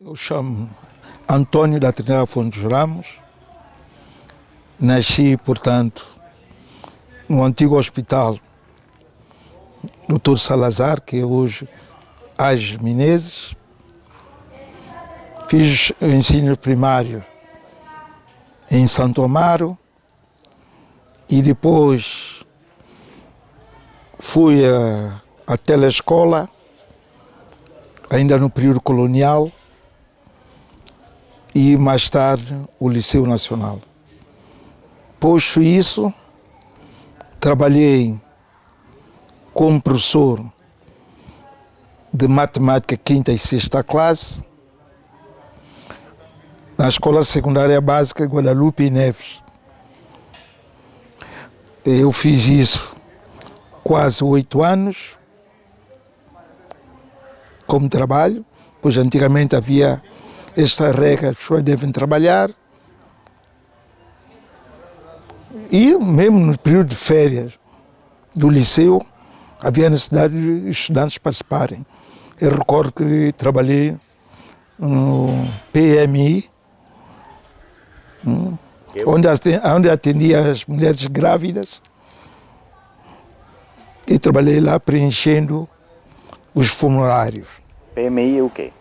Eu chamo Antônio da Trindade Afonso dos Ramos. Nasci, portanto, no antigo hospital Dr. Salazar, que é hoje Ages Menezes. Fiz o ensino primário em Santo Amaro e depois fui à telescola, ainda no período colonial, e mais tarde o Liceu Nacional. Posto isso, trabalhei como professor de matemática quinta e sexta classe na Escola Secundária Básica Guadalupe Neves. Eu fiz isso quase 8 anos como trabalho, pois antigamente havia esta regra, as pessoas devem trabalhar. E mesmo no período de férias do liceu, havia necessidade de estudantes participarem. Eu recordo que trabalhei no PMI, onde atendia as mulheres grávidas, e trabalhei lá preenchendo os formulários. PMI é o quê?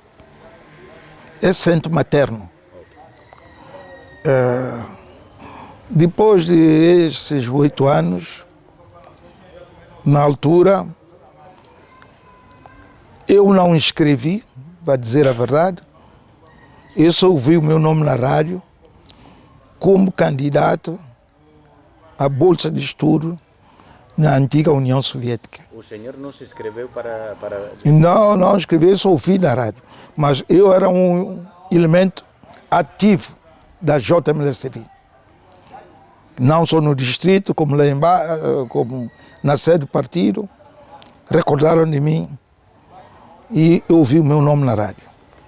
É centro materno. Depois de esses 8 anos, na altura, eu não escrevi, para dizer a verdade, eu só ouvi o meu nome na rádio como candidato à Bolsa de Estudo na antiga União Soviética. O senhor não se inscreveu para... Não escrevi, só ouvi na rádio. Mas eu era um elemento ativo da JMLSTP. Não só no distrito, como lá embaixo, como na sede do partido, recordaram de mim e eu ouvi o meu nome na rádio.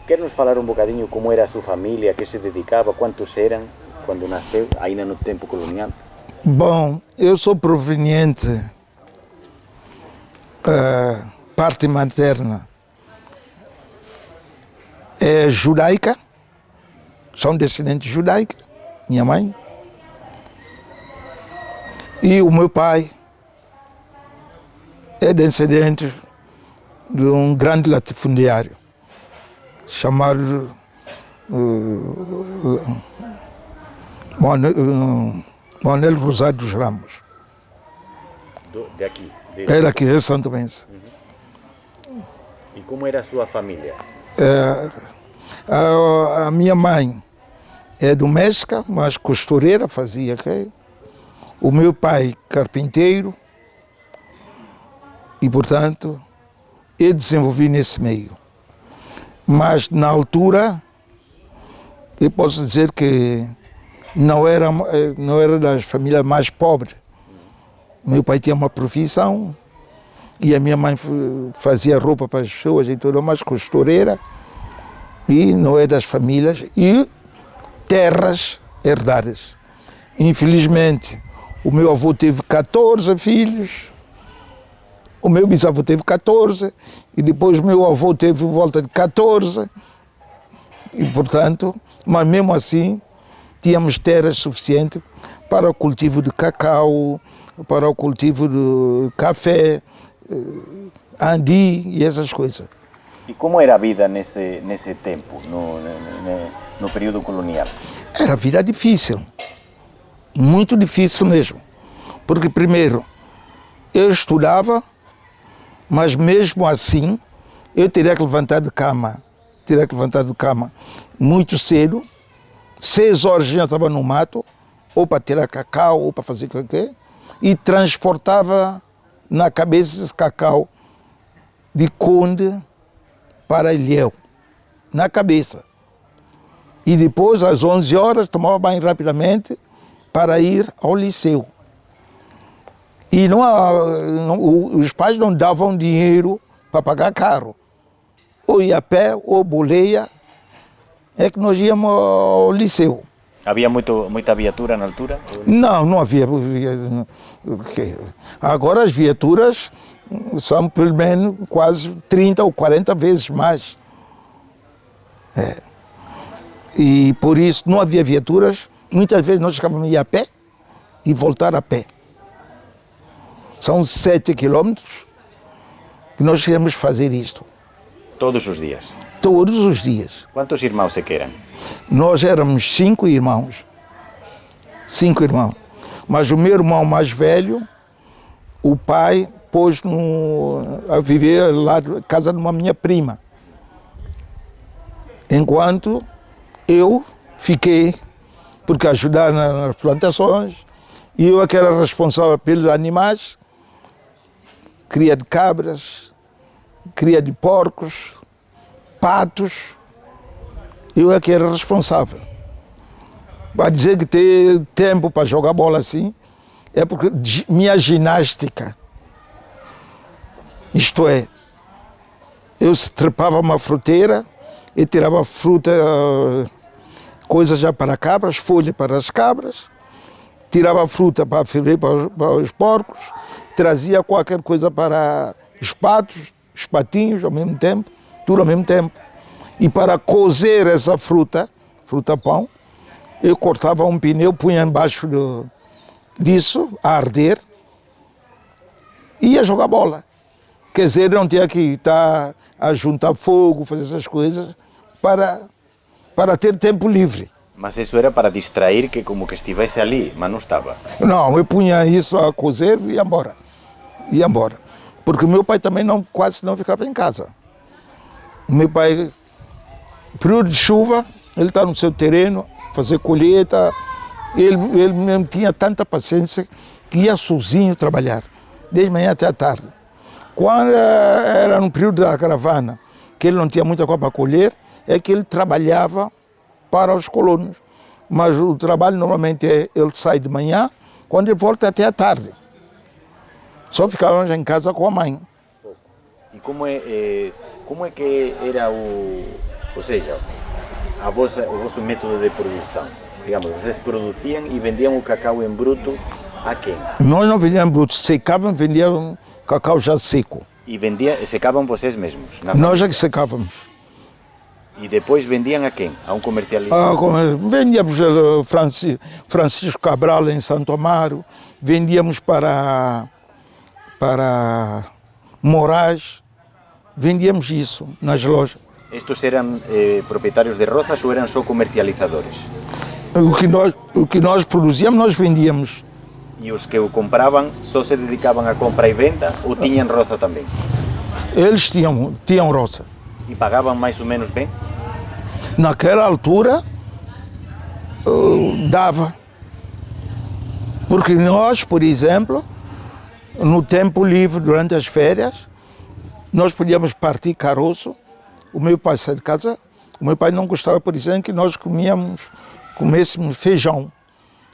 Quer nos falar um bocadinho como era a sua família, a que se dedicava, quantos eram quando nasceu, ainda no tempo colonial? Bom, eu sou proveniente, parte materna é judaica, são descendentes judaicos, minha mãe. E o meu pai é descendente de um grande latifundiário chamado Manuel Rosário dos Ramos. De aqui? Era aqui, é Santo Mense. E como era a sua família? A minha mãe é doméstica, mas costureira, fazia aqui. O meu pai, carpinteiro, e, portanto, eu desenvolvi nesse meio. Mas, na altura, eu posso dizer que não era das famílias mais pobres. Meu pai tinha uma profissão e a minha mãe fazia roupa para as pessoas e tudo mais, costureira, e não é das famílias, e terras herdadas. Infelizmente, o meu avô teve 14 filhos, o meu bisavô teve 14, e depois o meu avô teve volta de 14, e portanto, mas mesmo assim, tínhamos terras suficientes para o cultivo de cacau, para o cultivo de café, andi e essas coisas. E como era a vida nesse tempo, no período colonial? Era vida difícil, muito difícil mesmo, porque primeiro eu estudava, mas mesmo assim eu teria que levantar de cama muito cedo, 6 horas já estava no mato, ou para tirar cacau, ou para fazer qualquer, e transportava na cabeça esse cacau de Conde para Ilhéu, na cabeça. E depois, às 11 horas, tomava banho rapidamente para ir ao liceu. E os pais não davam dinheiro para pagar carro. Ou ia a pé, ou boleia, é que nós íamos ao liceu. Havia muita viatura na altura? Não havia. Agora as viaturas são pelo menos quase 30 ou 40 vezes mais. E por isso não havia viaturas. Muitas vezes nós ficávamos a ir a pé e voltar a pé. São 7 quilômetros que nós queremos fazer isto. Todos os dias? Todos os dias. Quantos irmãos é que eram? Nós éramos 5 irmãos. 5 irmãos. Mas o meu irmão mais velho, o pai pôs a viver lá na casa de uma minha prima. Enquanto eu fiquei, porque ajudar nas plantações, e eu é que era responsável pelos animais, cria de cabras, cria de porcos, patos, eu é que era responsável. Para dizer que ter tempo para jogar bola assim, é porque minha ginástica, isto é, eu se trepava uma fruteira e tirava fruta, coisas já para cabras, folha para as cabras, tirava fruta para ferver para os porcos, trazia qualquer coisa para os patos, os patinhos ao mesmo tempo, tudo ao mesmo tempo. E para cozer essa fruta pão, eu cortava um pneu, punha embaixo disso, a arder, e ia jogar bola. Quer dizer, não tinha que estar a juntar fogo, fazer essas coisas, para ter tempo livre. Mas isso era para distrair, que como que estivesse ali, mas não estava? Não, eu punha isso a cozer e ia embora. Ia embora. Porque o meu pai também quase não ficava em casa. O meu pai, período de chuva, ele está no seu terreno, fazer colheita. Ele mesmo tinha tanta paciência que ia sozinho trabalhar, desde manhã até a tarde. Quando era no período da caravana, que ele não tinha muita coisa para colher, é que ele trabalhava para os colonos. Mas o trabalho normalmente ele sai de manhã, quando ele volta até a tarde. Só ficávamos em casa com a mãe. E como é que era ou seja, o vosso método de produção? Digamos, vocês produziam e vendiam o cacau em bruto a quem? Nós não vendíamos bruto, secavam, vendiam cacau já seco. E secavam vocês mesmos? Nós é que secávamos. E depois vendiam a quem? A um comercialista? Vendíamos Francisco Cabral em Santo Amaro, vendíamos para Moraes, vendíamos isso nas lojas. Estes eram proprietários de rozas ou eram só comercializadores? O que nós produzíamos, nós vendíamos. E os que o compravam só se dedicavam a compra e venda ou tinham roça também? Eles tinham roça. E pagavam mais ou menos bem? Naquela altura, dava. Porque nós, por exemplo, no tempo livre, durante as férias, nós podíamos partir caroço. O meu pai saiu de casa, o meu pai não gostava, por exemplo, que nós comêssemos feijão.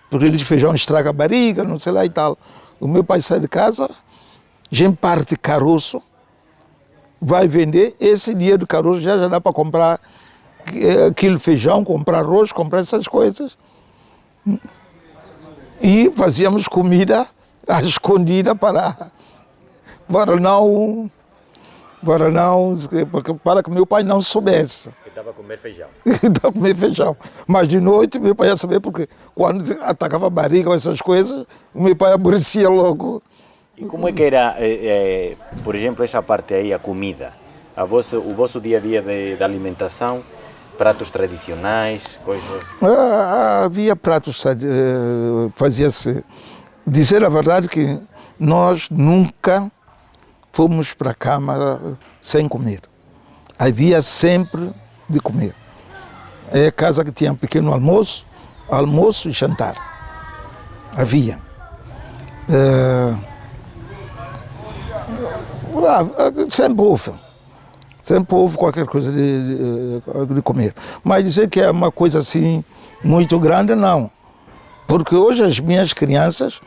Porque ele diz feijão estraga a barriga, não sei lá e tal. O meu pai sai de casa, a gente parte caroço, vai vender, esse dia do caroço já dá para comprar aquele feijão, comprar arroz, comprar essas coisas. E fazíamos comida à escondida para que meu pai não soubesse. Que estava a comer feijão. Estava a comer feijão. Mas de noite meu pai ia saber, porque quando atacava a barriga ou essas coisas, o meu pai aborrecia logo. E como é que era, por exemplo, essa parte aí, a comida? O vosso dia a dia de alimentação, pratos tradicionais, coisas? Havia pratos, fazia-se. Dizer a verdade que nós nunca fomos para a cama sem comer. Havia sempre de comer. É a casa que tinha um pequeno almoço e jantar. Havia. Sempre houve qualquer coisa de comer. Mas dizer que é uma coisa assim muito grande, não. Porque hoje as minhas crianças,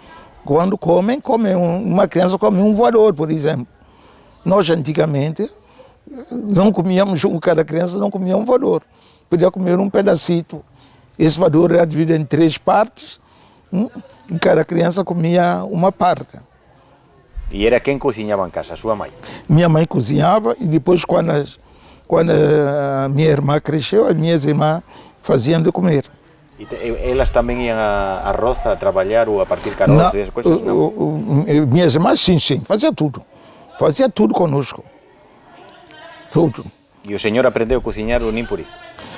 quando comem uma criança come um voador, por exemplo. Nós antigamente não comíamos, cada criança não comia um voador. Podia comer um pedacito. Esse voador era dividido em 3 partes, e cada criança comia uma parte. E era quem cozinhava em casa, a sua mãe? Minha mãe cozinhava, e depois quando Quando a minha irmã cresceu, as minhas irmãs faziam de comer. E elas também iam à roça a trabalhar ou a partir caroços e essas coisas? Não. Minhas irmãs, sim, fazia tudo. Fazia tudo conosco. Tudo. E o senhor aprendeu a cozinhar ou nem por isso?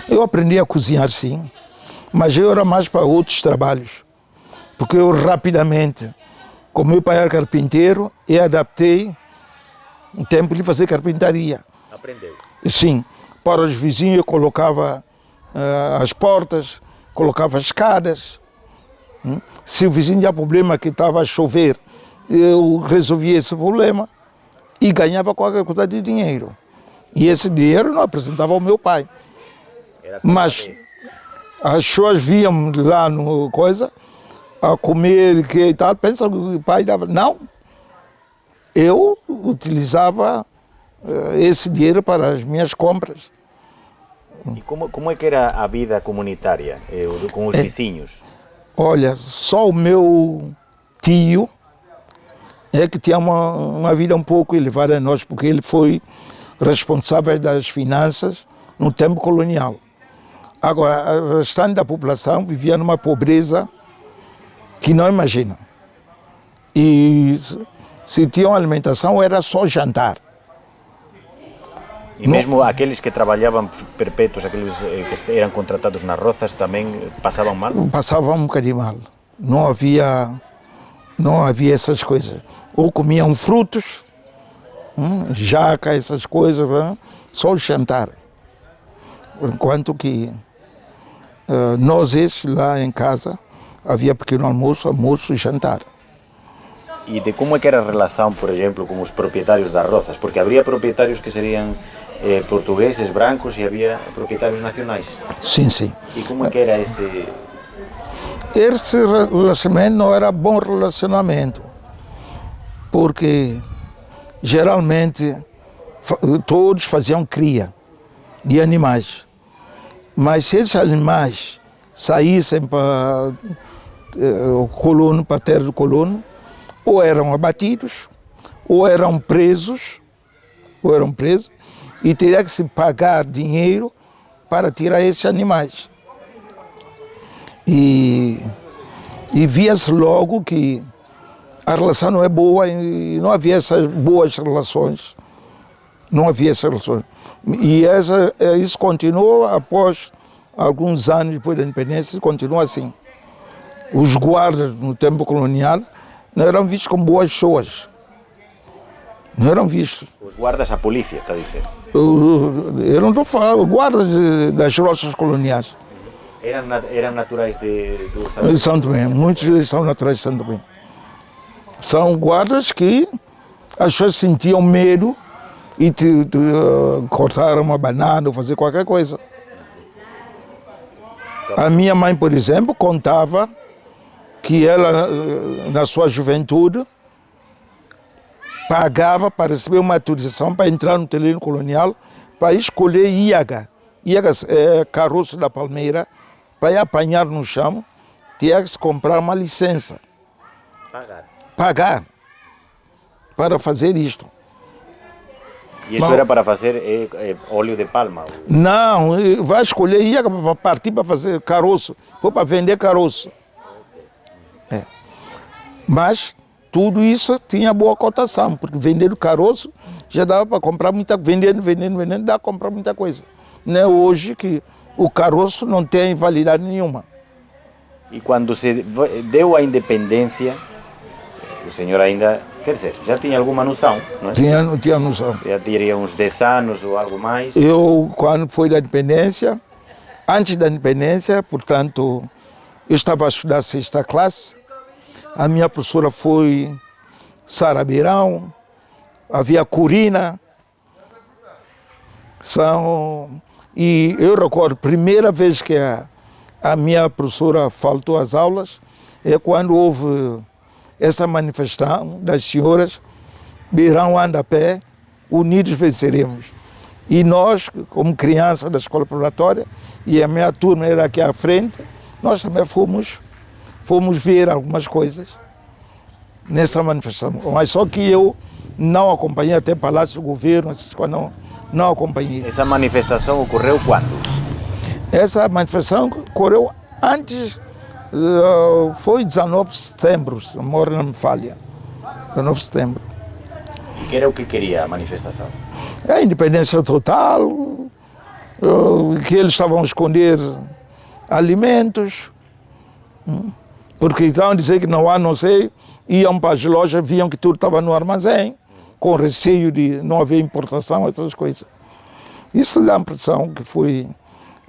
Eu aprendi a cozinhar, sim, mas eu era mais para outros trabalhos. Porque eu rapidamente, como meu pai era carpinteiro, eu adaptei um tempo de fazer carpintaria. Aprendeu? Sim, para os vizinhos eu colocava as portas, colocava as escadas. Se o vizinho tinha problema que estava a chover, eu resolvia esse problema e ganhava qualquer coisa de dinheiro. E esse dinheiro não apresentava ao meu pai. Mas as pessoas viam lá no coisa, a comer e tal, pensam que o pai dava. Não, eu utilizava esse dinheiro para as minhas compras. E como é que era a vida comunitária com os vizinhos? Olha, só o meu tio é que tinha uma vida um pouco elevada a nós, porque ele foi responsável das finanças no tempo colonial. Agora, o restante da população vivia numa pobreza que não imagina. E se tinham alimentação, era só jantar. E mesmo aqueles que trabalhavam perpétuos, aqueles que eram contratados nas roças, também passavam mal? Passavam um bocadinho mal. Não havia essas coisas. Ou comiam frutos, jaca, essas coisas, só o jantar. Enquanto que nós lá em casa havia pequeno almoço, almoço e jantar. E de como é que era a relação, por exemplo, com os proprietários das roças? Porque havia proprietários que seriam portugueses, brancos, e havia proprietários nacionais. Sim, sim. E como é que era esse... Esse relacionamento não era bom relacionamento, porque geralmente todos faziam cria de animais. Mas se esses animais saíssem para o colono, para a terra do colono, ou eram abatidos, ou eram presos, e teria que se pagar dinheiro para tirar esses animais. E via-se logo que a relação não é boa e não havia essas boas relações. Não havia essas relações. E isso continuou após alguns anos depois da independência, continua assim. Os guardas no tempo colonial não eram vistos como boas pessoas. Não eram vistos. Os guardas, a polícia, está a dizer? Eu não estou falando, guardas das roças coloniais. Eram naturais de São Tomé, muitos deles são naturais de São Tomé. São guardas que as pessoas sentiam medo e cortaram uma banana ou fazer qualquer coisa. A minha mãe, por exemplo, contava que ela, na sua juventude, pagava para receber uma autorização para entrar no terreno colonial para escolher iaga. Iaga é caroço da palmeira, para ir apanhar no chão, tinha que se comprar uma licença. Pagar para fazer isto. E isso era para fazer óleo de palma? Não, vai escolher iaga para partir para fazer caroço, foi para vender caroço. Mas tudo isso tinha boa cotação, porque vender o caroço já dava para comprar muita coisa, vendendo, dá para comprar muita coisa. Não é hoje que o caroço não tem validade nenhuma. E quando se deu a independência, o senhor ainda, quer dizer, já tinha alguma noção, não é? Tinha noção. Já teria uns 10 anos ou algo mais? Eu, quando foi da independência, antes da independência, portanto, eu estava a estudar a 6ª classe, a minha professora foi Sara Beirão, havia Corina, e eu recordo, primeira vez que a minha professora faltou às aulas, é quando houve essa manifestação das senhoras, Beirão anda a pé, unidos venceremos. E nós, como criança da escola preparatória, e a minha turma era aqui à frente, nós também fomos ver algumas coisas nessa manifestação. Mas só que eu não acompanhei até Palácio do Governo, quando não acompanhei. Essa manifestação ocorreu quando? Essa manifestação ocorreu antes, foi 19 de setembro, se a memória não me falha. 19 de setembro. E que era o que queria a manifestação? A independência total, que eles estavam a esconder alimentos, porque estavam a dizer que não há, não sei, iam para as lojas, viam que tudo estava no armazém, com receio de não haver importação, essas coisas. Isso dá a impressão que foi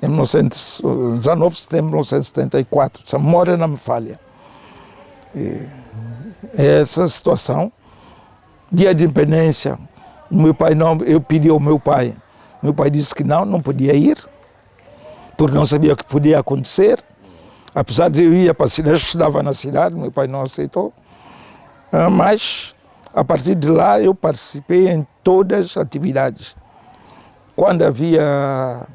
em 19 de setembro de 1974, se a memória não me falha. Essa situação, dia de independência, meu pai não, eu pedi ao meu pai disse que não podia ir, porque não sabia o que podia acontecer. Apesar de eu ir para a cidade, eu estudava na cidade, meu pai não aceitou. Mas, a partir de lá, eu participei em todas as atividades. Quando havia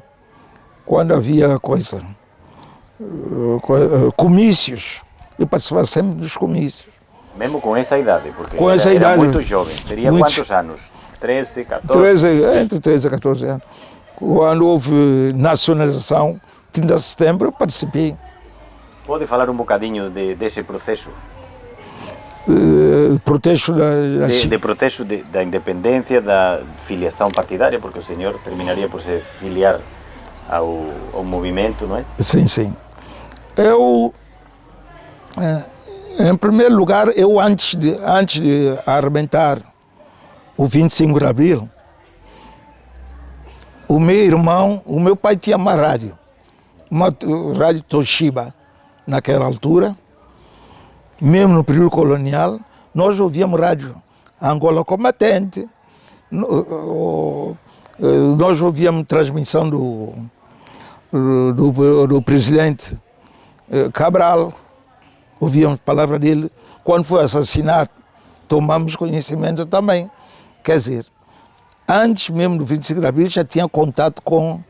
comícios, eu participava sempre dos comícios. Mesmo com essa idade? Porque Com essa era idade, muito jovem. Teria quantos anos? 13, 14? Entre 13 e 14 anos. Quando houve nacionalização, 30 de setembro, eu participei. Pode falar um bocadinho desse processo? Protesto De processo da independência, da filiação partidária, porque o senhor terminaria por se filiar ao movimento, não é? Sim, sim. Eu, em primeiro lugar, eu antes de arrebentar o 25 de abril, o meu pai tinha uma rádio Toshiba, naquela altura, mesmo no período colonial, nós ouvíamos rádio Angola Combatente, nós ouvíamos transmissão do presidente Cabral, ouvíamos a palavra dele. Quando foi assassinado, tomamos conhecimento também. Quer dizer, antes mesmo do 25 de abril já tinha contato com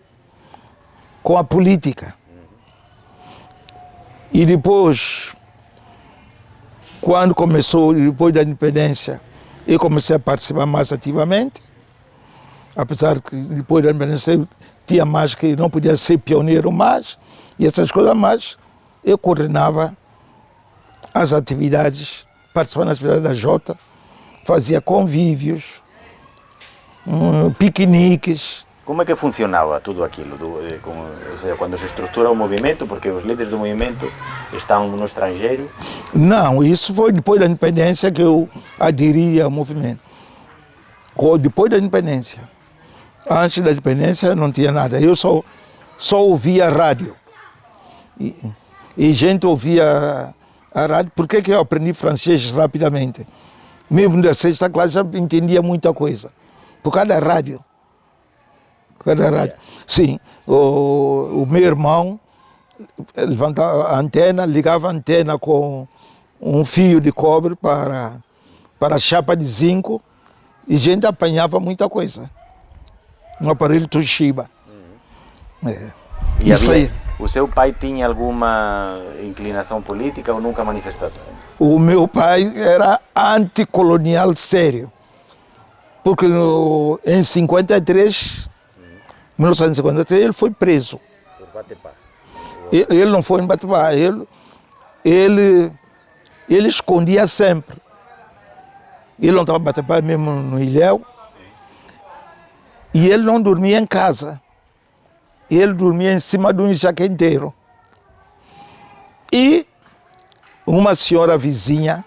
a política. E depois, quando começou, depois da independência, eu comecei a participar mais ativamente, apesar que depois da independência eu tinha mais que não podia ser pioneiro mais, e essas coisas, mas eu coordenava as atividades, participava das atividades da Jota, fazia convívios, piqueniques. Como é que funcionava tudo aquilo? Ou seja, quando se estrutura o movimento, porque os líderes do movimento estão no estrangeiro? Não, isso foi depois da independência que eu aderi ao movimento. Depois da independência. Antes da independência não tinha nada. Eu só ouvia rádio. E gente ouvia a rádio. Por que eu aprendi francês rapidamente? Mesmo da sexta classe já entendia muita coisa. Por causa da rádio. Sim, o meu irmão levantava a antena, ligava a antena com um fio de cobre para a chapa de zinco e a gente apanhava muita coisa. Um aparelho Toshiba. E isso aí. O seu pai tinha alguma inclinação política ou nunca manifestação? O meu pai era anticolonial sério. Porque em 1953, ele foi preso. Por Batepá? Ele não foi em Batepá, ele escondia sempre. Ele não estava em Batepá, mesmo no Ilhéu. E ele não dormia em casa. Ele dormia em cima de um jaqueteiro. E uma senhora vizinha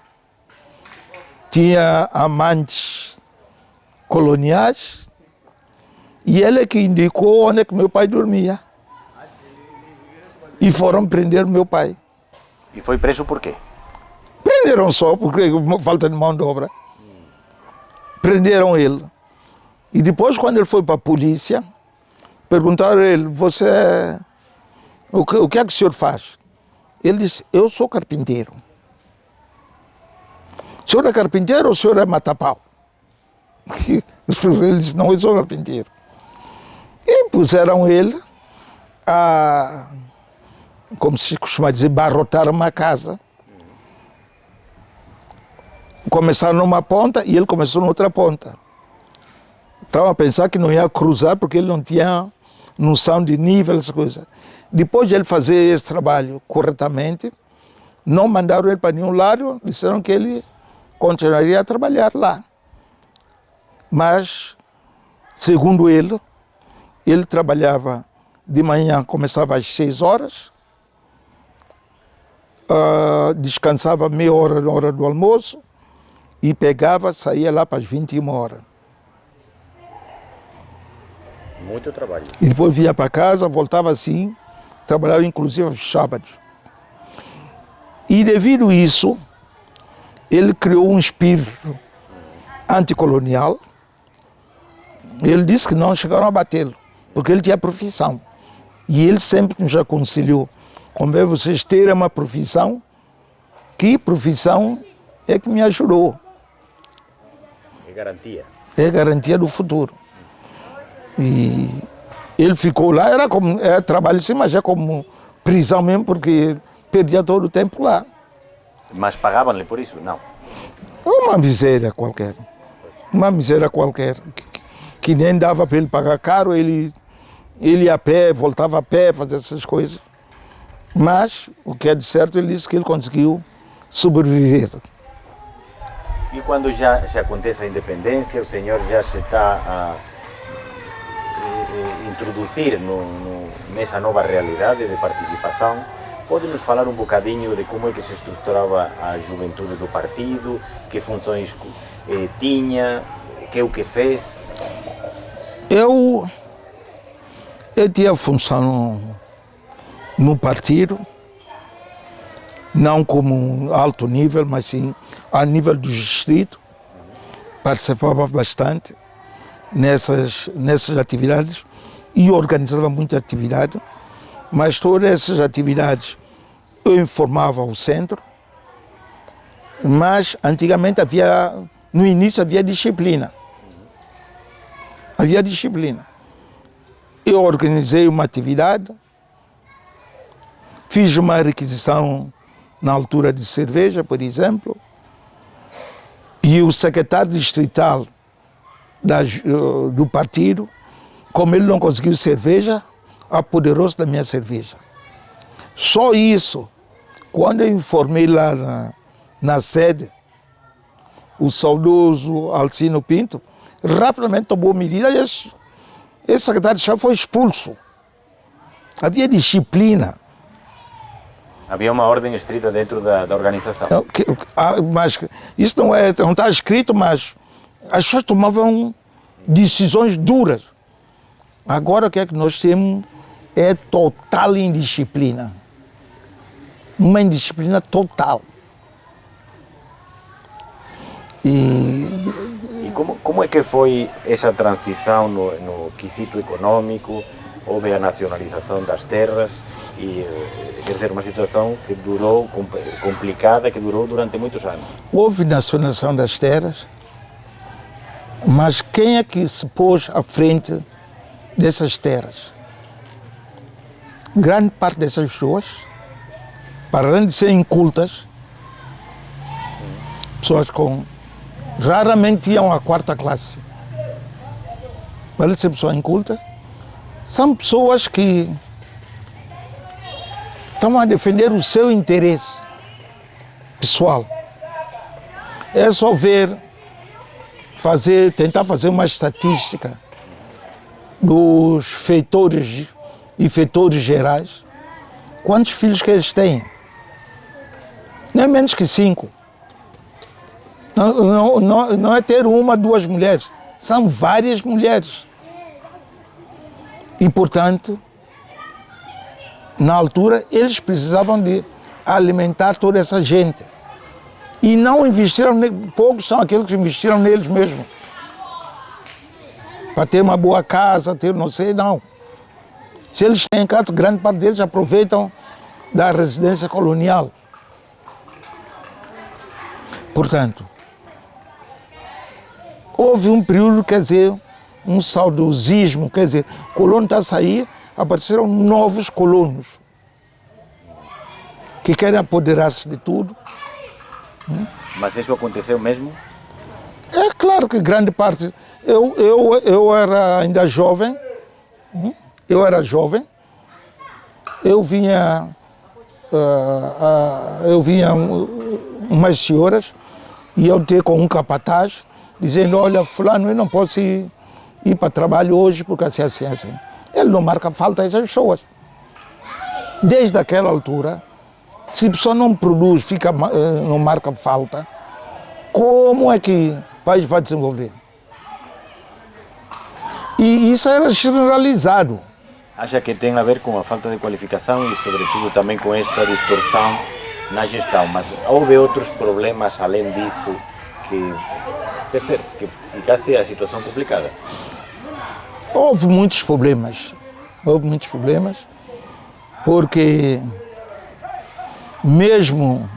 tinha amantes coloniais e ele é que indicou onde é que meu pai dormia. E foram prender meu pai. E foi preso por quê? Prenderam só porque falta de mão de obra. Prenderam ele. E depois, quando ele foi para a polícia, perguntaram a ele, o que é que o senhor faz? Ele disse, eu sou carpinteiro. O senhor é carpinteiro ou o senhor é matapau? Ele disse, não, eu sou carpinteiro. E puseram ele a, como se costuma dizer, barrotar uma casa. Começaram numa ponta e ele começou na outra ponta. Estava a pensar que não ia cruzar porque ele não tinha noção de nível, essa coisa. Depois de ele fazer esse trabalho corretamente, não mandaram ele para nenhum lado, disseram que ele continuaria a trabalhar lá. Mas, segundo ele trabalhava de manhã, começava às 6 horas, descansava meia hora na hora do almoço e pegava, saía lá para as 21 horas. Muito trabalho. E depois vinha para casa, voltava assim, trabalhava inclusive aos sábados. E devido a isso, ele criou um espírito anticolonial. Ele disse que não chegaram a batê-lo, porque ele tinha profissão. E ele sempre nos aconselhou, como é vocês terem uma profissão, que profissão é que me ajudou. É garantia. É garantia do futuro. E ele ficou lá, era como trabalho sim, mas é como prisão mesmo, porque perdia todo o tempo lá. Mas pagavam-lhe por isso? Não. Uma miséria qualquer. Uma miséria qualquer. Que nem dava para ele pagar caro, ele ia a pé, voltava a pé, fazer essas coisas. Mas, o que é de certo, ele disse que ele conseguiu sobreviver. E quando já se acontece a independência, o senhor já se está a introduzir nessa nova realidade de participação. Pode nos falar um bocadinho de como é que se estruturava a juventude do partido, que funções tinha, que é o que fez? Eu tinha função no partido, não como alto nível, mas sim a nível do distrito. Participava bastante nessas atividades e organizava muita atividade, mas todas essas atividades eu informava o centro, mas antigamente no início havia disciplina. Havia disciplina. Eu organizei uma atividade, fiz uma requisição na altura de cerveja, por exemplo, e o secretário distrital do partido, como ele não conseguiu cerveja, apoderou-se da minha cerveja. Só isso, quando eu informei lá na sede, o saudoso Alcino Pinto rapidamente tomou medida e esse secretário de Estado foi expulso. Havia disciplina. Havia uma ordem estrita dentro da organização. Mas isso não está escrito, mas as pessoas tomavam decisões duras. Agora o que é que nós temos é total indisciplina. Uma indisciplina total. E como é que foi essa transição no quesito econômico? Houve a nacionalização das terras e quer dizer, uma situação que durou, complicada, que durou durante muitos anos. Houve nacionalização das terras, mas quem é que se pôs à frente dessas terras? Grande parte dessas pessoas, para além de serem incultas, pessoas raramente iam à quarta classe. Para além de ser pessoa inculta, são pessoas que estão a defender o seu interesse pessoal. É só tentar fazer uma estatística dos feitores e feitores gerais. Quantos filhos que eles têm? Não é menos que 5. Não é ter uma, 2 mulheres. São várias mulheres. E, portanto, na altura, eles precisavam de alimentar toda essa gente. E não investiram, poucos são aqueles que investiram neles mesmos. Para ter uma boa casa, ter não sei, não. Se eles têm casa, grande parte deles aproveitam da residência colonial. Portanto, houve um período, quer dizer, um saudosismo, quer dizer, o colono está a sair, apareceram novos colonos que querem apoderar-se de tudo. Mas isso aconteceu mesmo? É claro que grande parte... Eu era ainda jovem, eu vinha umas senhoras e eu ter com um capataz, dizendo, olha, fulano, eu não posso ir para trabalho hoje porque assim. Ele não marca falta a essas pessoas. Desde aquela altura, se a pessoa não produz, não marca falta, como é que o país vai desenvolver? E isso era generalizado. Acha que tem a ver com a falta de qualificação e, sobretudo, também com esta distorção na gestão, mas houve outros problemas além disso que ficasse a situação complicada? Houve muitos problemas, porque mesmo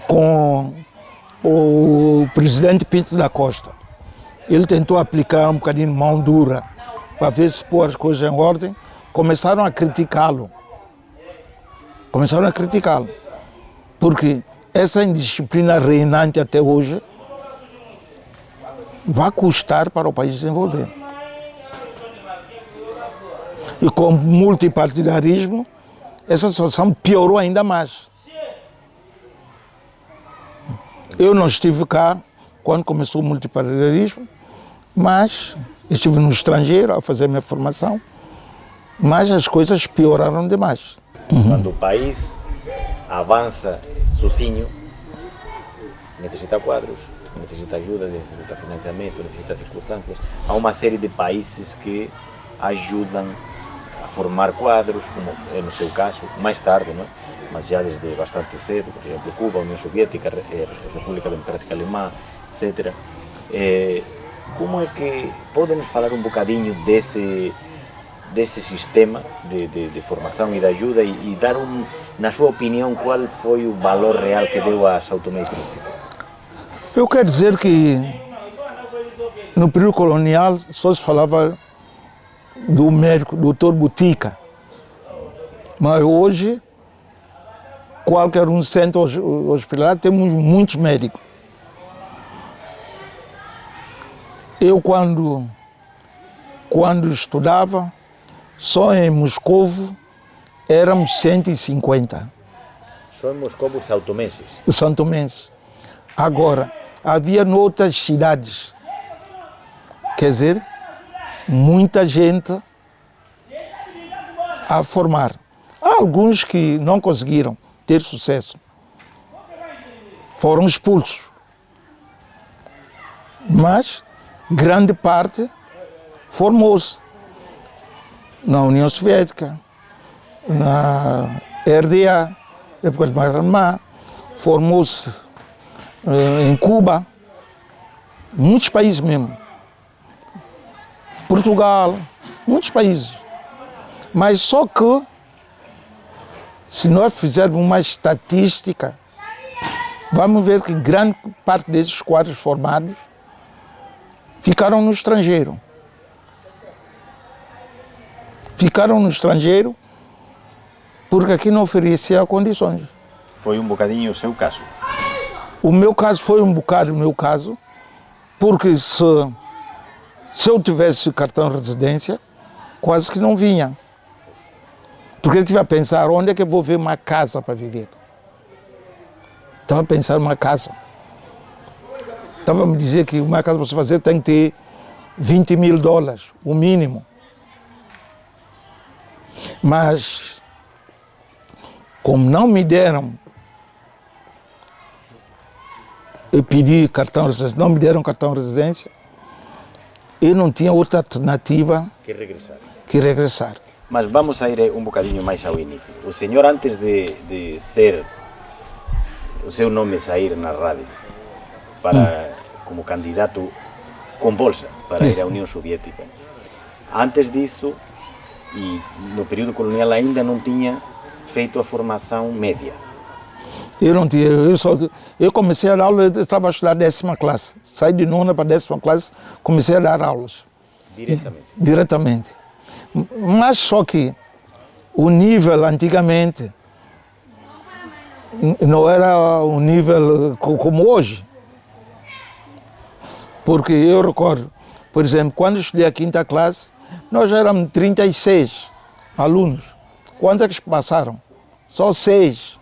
com o presidente Pinto da Costa, ele tentou aplicar um bocadinho de mão dura para ver se pôr as coisas em ordem, começaram a criticá-lo, porque essa indisciplina reinante até hoje vai custar para o país desenvolver. E com o multipartidarismo, essa situação piorou ainda mais. Eu não estive cá quando começou o multipartidarismo, mas estive no estrangeiro a fazer minha formação, mas as coisas pioraram demais. Quando o país avança sozinho, necessita quadros, necessita ajuda, necessita financiamento, necessita circunstâncias. Há uma série de países que ajudam a formar quadros, como é no seu caso, mais tarde, não é? Mas já desde bastante cedo, por exemplo, Cuba, União Soviética, República Democrática Alemã, etc. Como é que podem-nos falar um bocadinho desse sistema de formação e de ajuda e dar, na sua opinião, qual foi o valor real que deu a São Tomé e Príncipe? Eu quero dizer que no período colonial só se falava do médico, doutor Botica, mas hoje qualquer um centro hospitalar temos muitos médicos. Eu quando estudava, só em Moscovo éramos 150. Só em Moscovo os santomenses? Os santomenses. Agora, havia noutras cidades, quer dizer, muita gente a formar. Há alguns que não conseguiram ter sucesso, foram expulsos, mas grande parte formou-se na União Soviética, na RDA, depois de Alemã, formou-se em Cuba, muitos países mesmo, Portugal, muitos países. Mas só que, se nós fizermos uma estatística, vamos ver que grande parte desses quadros formados ficaram no estrangeiro. Ficaram no estrangeiro porque aqui não oferecia condições. Foi um bocadinho o seu caso? O meu caso foi um bocado o meu caso, porque se eu tivesse cartão de residência, quase que não vinha. Porque eu estive a pensar, onde é que eu vou ver uma casa para viver? Estava a pensar uma casa. Estava a me dizer que uma casa para se fazer tem que ter $20.000, o mínimo. Mas, como não me deram, eu pedi cartão de residência, não me deram cartão de residência, eu não tinha outra alternativa que regressar. Mas vamos a ir um bocadinho mais ao início. O senhor, antes de ser, o seu nome sair na rádio, como candidato com bolsa para ir à União Soviética, antes disso, e no período colonial ainda não tinha feito a formação média? Eu não tinha, eu comecei a dar aula, eu estava a estudar 10ª classe. Saí de 9ª para 10ª classe, comecei a dar aulas. Diretamente. Mas só que o nível antigamente não era um nível como hoje. Porque eu recordo, por exemplo, quando eu estudei a quinta classe, nós éramos 36 alunos. Quantos é que passaram? Só 6.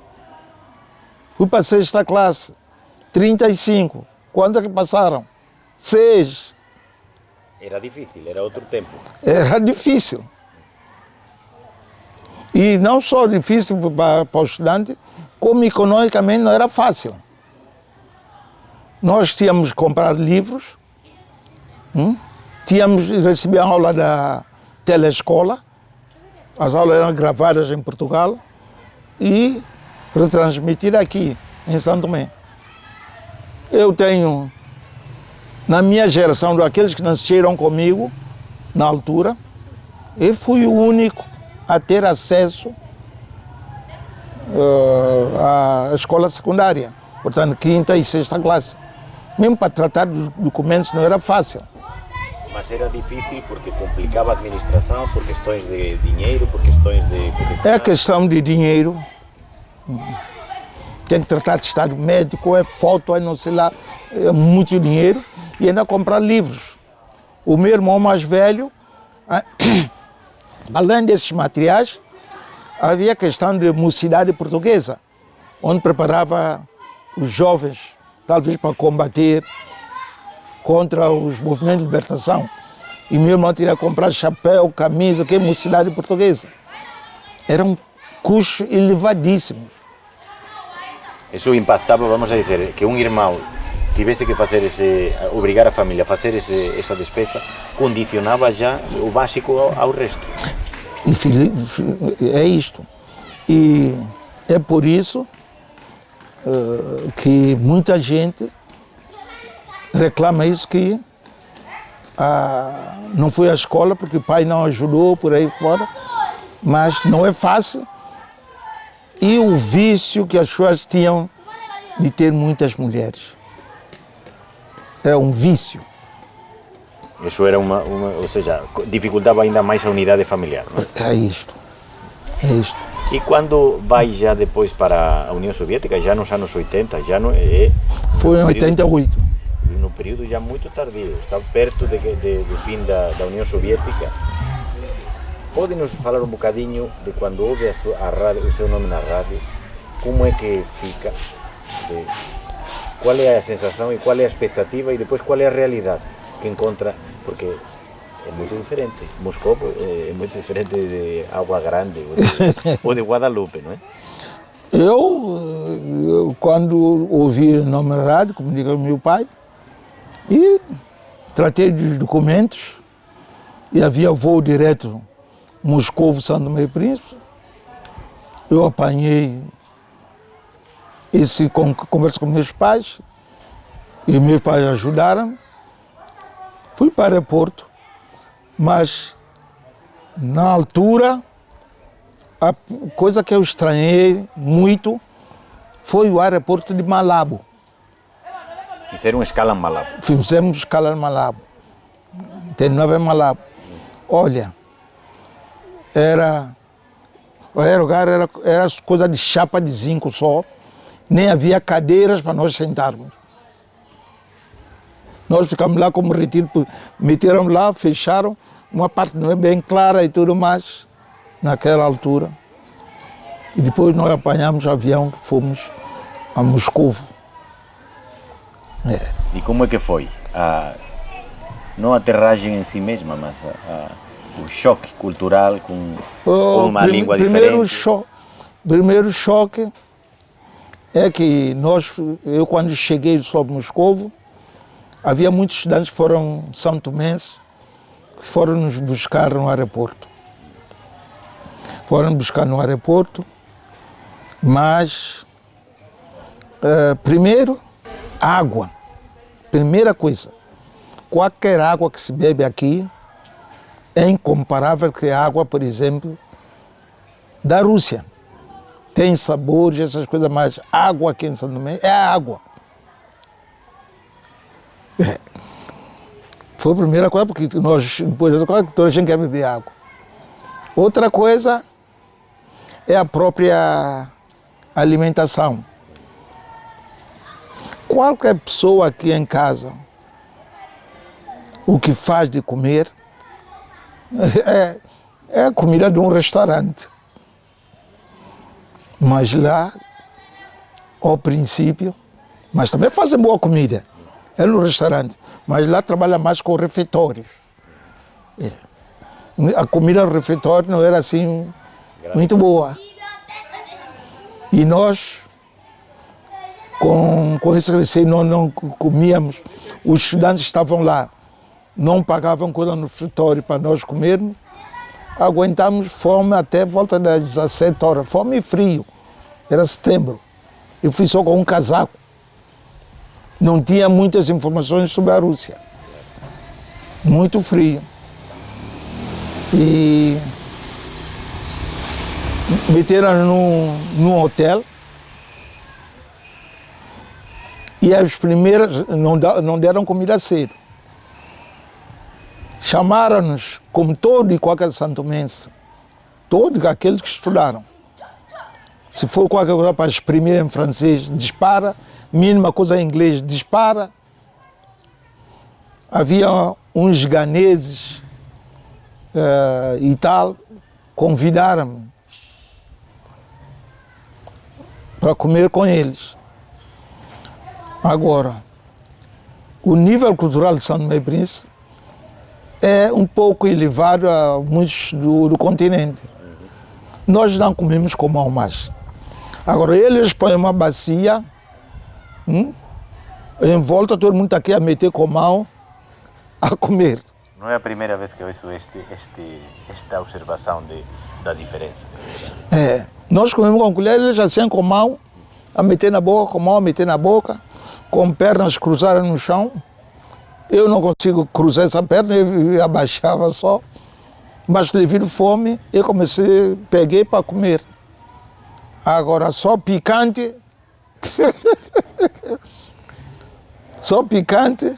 Fui para a sexta classe, 35. Quantos é que passaram? 6. Era difícil, era outro tempo. Era difícil. E não só difícil para o estudante, como economicamente não era fácil. Nós tínhamos que comprar livros, tínhamos que receber a aula da telescola, as aulas eram gravadas em Portugal e retransmitidas aqui em São Tomé. Eu tenho, na minha geração, daqueles que nasceram comigo, na altura, eu fui o único a ter acesso à escola secundária, portanto, quinta e sexta classe. Mesmo para tratar dos documentos não era fácil. Mas era difícil porque complicava a administração, por questões de dinheiro, por questões de... É questão de dinheiro. Tem que tratar de estado médico, é foto, é não sei lá, é muito dinheiro. E ainda comprar livros. O meu irmão mais velho, além desses materiais, havia a questão de mocidade portuguesa, onde preparava os jovens, talvez para combater contra os movimentos de libertação. E meu irmão tinha que comprar chapéu, camisa, que é mocidade portuguesa. Eram custos elevadíssimos. Isso impactava, vamos a dizer, que um irmão tivesse que fazer obrigar a família a fazer essa despesa, condicionava já o básico ao resto. E é isto. E é por isso que muita gente reclama isso, que não foi à escola porque o pai não ajudou, por aí fora, mas não é fácil. E o vício que as pessoas tinham de ter muitas mulheres. É um vício. Isso era ou seja, dificultava ainda mais a unidade familiar, não é? É isto. É isto. E quando vai já depois para a União Soviética, já nos anos 80, já não é... Foi em 88. No período já muito tardio, está perto do fim da União Soviética. Pode-nos falar um bocadinho de quando ouve a rádio, o seu nome na rádio, como é que fica, qual é a sensação e qual é a expectativa e depois qual é a realidade que encontra, porque é muito diferente. Moscou é muito diferente de Água Grande ou de Guadalupe, não é? Eu quando ouvi o nome na rádio, comuniquei com meu pai e tratei dos documentos e havia voo direto Moscou, São Tomé e Príncipe. Eu apanhei esse conversa com meus pais e meus pais ajudaram. Fui para o aeroporto, mas na altura a coisa que eu estranhei muito foi o aeroporto de Malabo. Fizeram escala em Malabo. Fizemos escala em Malabo. Terminava em Malabo. Olha, o aerogar era coisa de chapa de zinco só, nem havia cadeiras para nós sentarmos. Nós ficamos lá como retiro, meteram lá, fecharam, uma parte não é bem clara e tudo mais, naquela altura. E depois nós apanhamos avião que fomos a Moscou. E como é que foi? Não a aterragem em si mesma, mas o choque cultural com uma língua diferente? Primeiro choque é que eu quando cheguei sobre Moscou, havia muitos estudantes que foram são tomenses, que foram nos buscar no aeroporto. Foram buscar no aeroporto, mas primeiro, água. Primeira coisa, qualquer água que se bebe aqui é incomparável com a água, por exemplo, da Rússia. Tem sabores, essas coisas, mas água aqui em São Tomé é água. Foi a primeira coisa, porque nós, depois dessa coisa, toda a gente quer beber água. Outra coisa é a própria alimentação. Qualquer pessoa aqui em casa o que faz de comer é a comida de um restaurante. Mas lá, ao princípio, mas também fazem boa comida, é no restaurante, mas lá trabalha mais com refeitórios. A comida no refeitório não era assim muito boa. E nós, com esse receio, não comíamos. Os estudantes estavam lá, não pagavam coisa no refeitório para nós comermos. Aguentamos fome até volta das 17 horas, fome e frio. Era setembro. Eu fui só com um casaco. Não tinha muitas informações sobre a Rússia. Muito frio. E meteram num hotel. E as primeiras não deram comida cedo. Chamaram-nos, como todo e qualquer santomense, todos aqueles que estudaram. Se for qualquer coisa para exprimir em francês, dispara. Mínima coisa em inglês, dispara. Havia uns ganeses e tal, convidaram-me para comer com eles. Agora, o nível cultural de São Tomé e Príncipe é um pouco elevado a muitos do continente. Nós não comemos com mão mais. Agora, eles põem uma bacia, em volta todo mundo está aqui a meter com mão, a comer. Não é a primeira vez que eu ouço esta observação da diferença. Nós comemos com colher, eles assim com mão, a meter na boca, com mão a meter na boca, com pernas cruzadas no chão. Eu não consigo cruzar essa perna, eu abaixava só. Mas devido à fome, eu peguei para comer. Agora, só picante, só picante,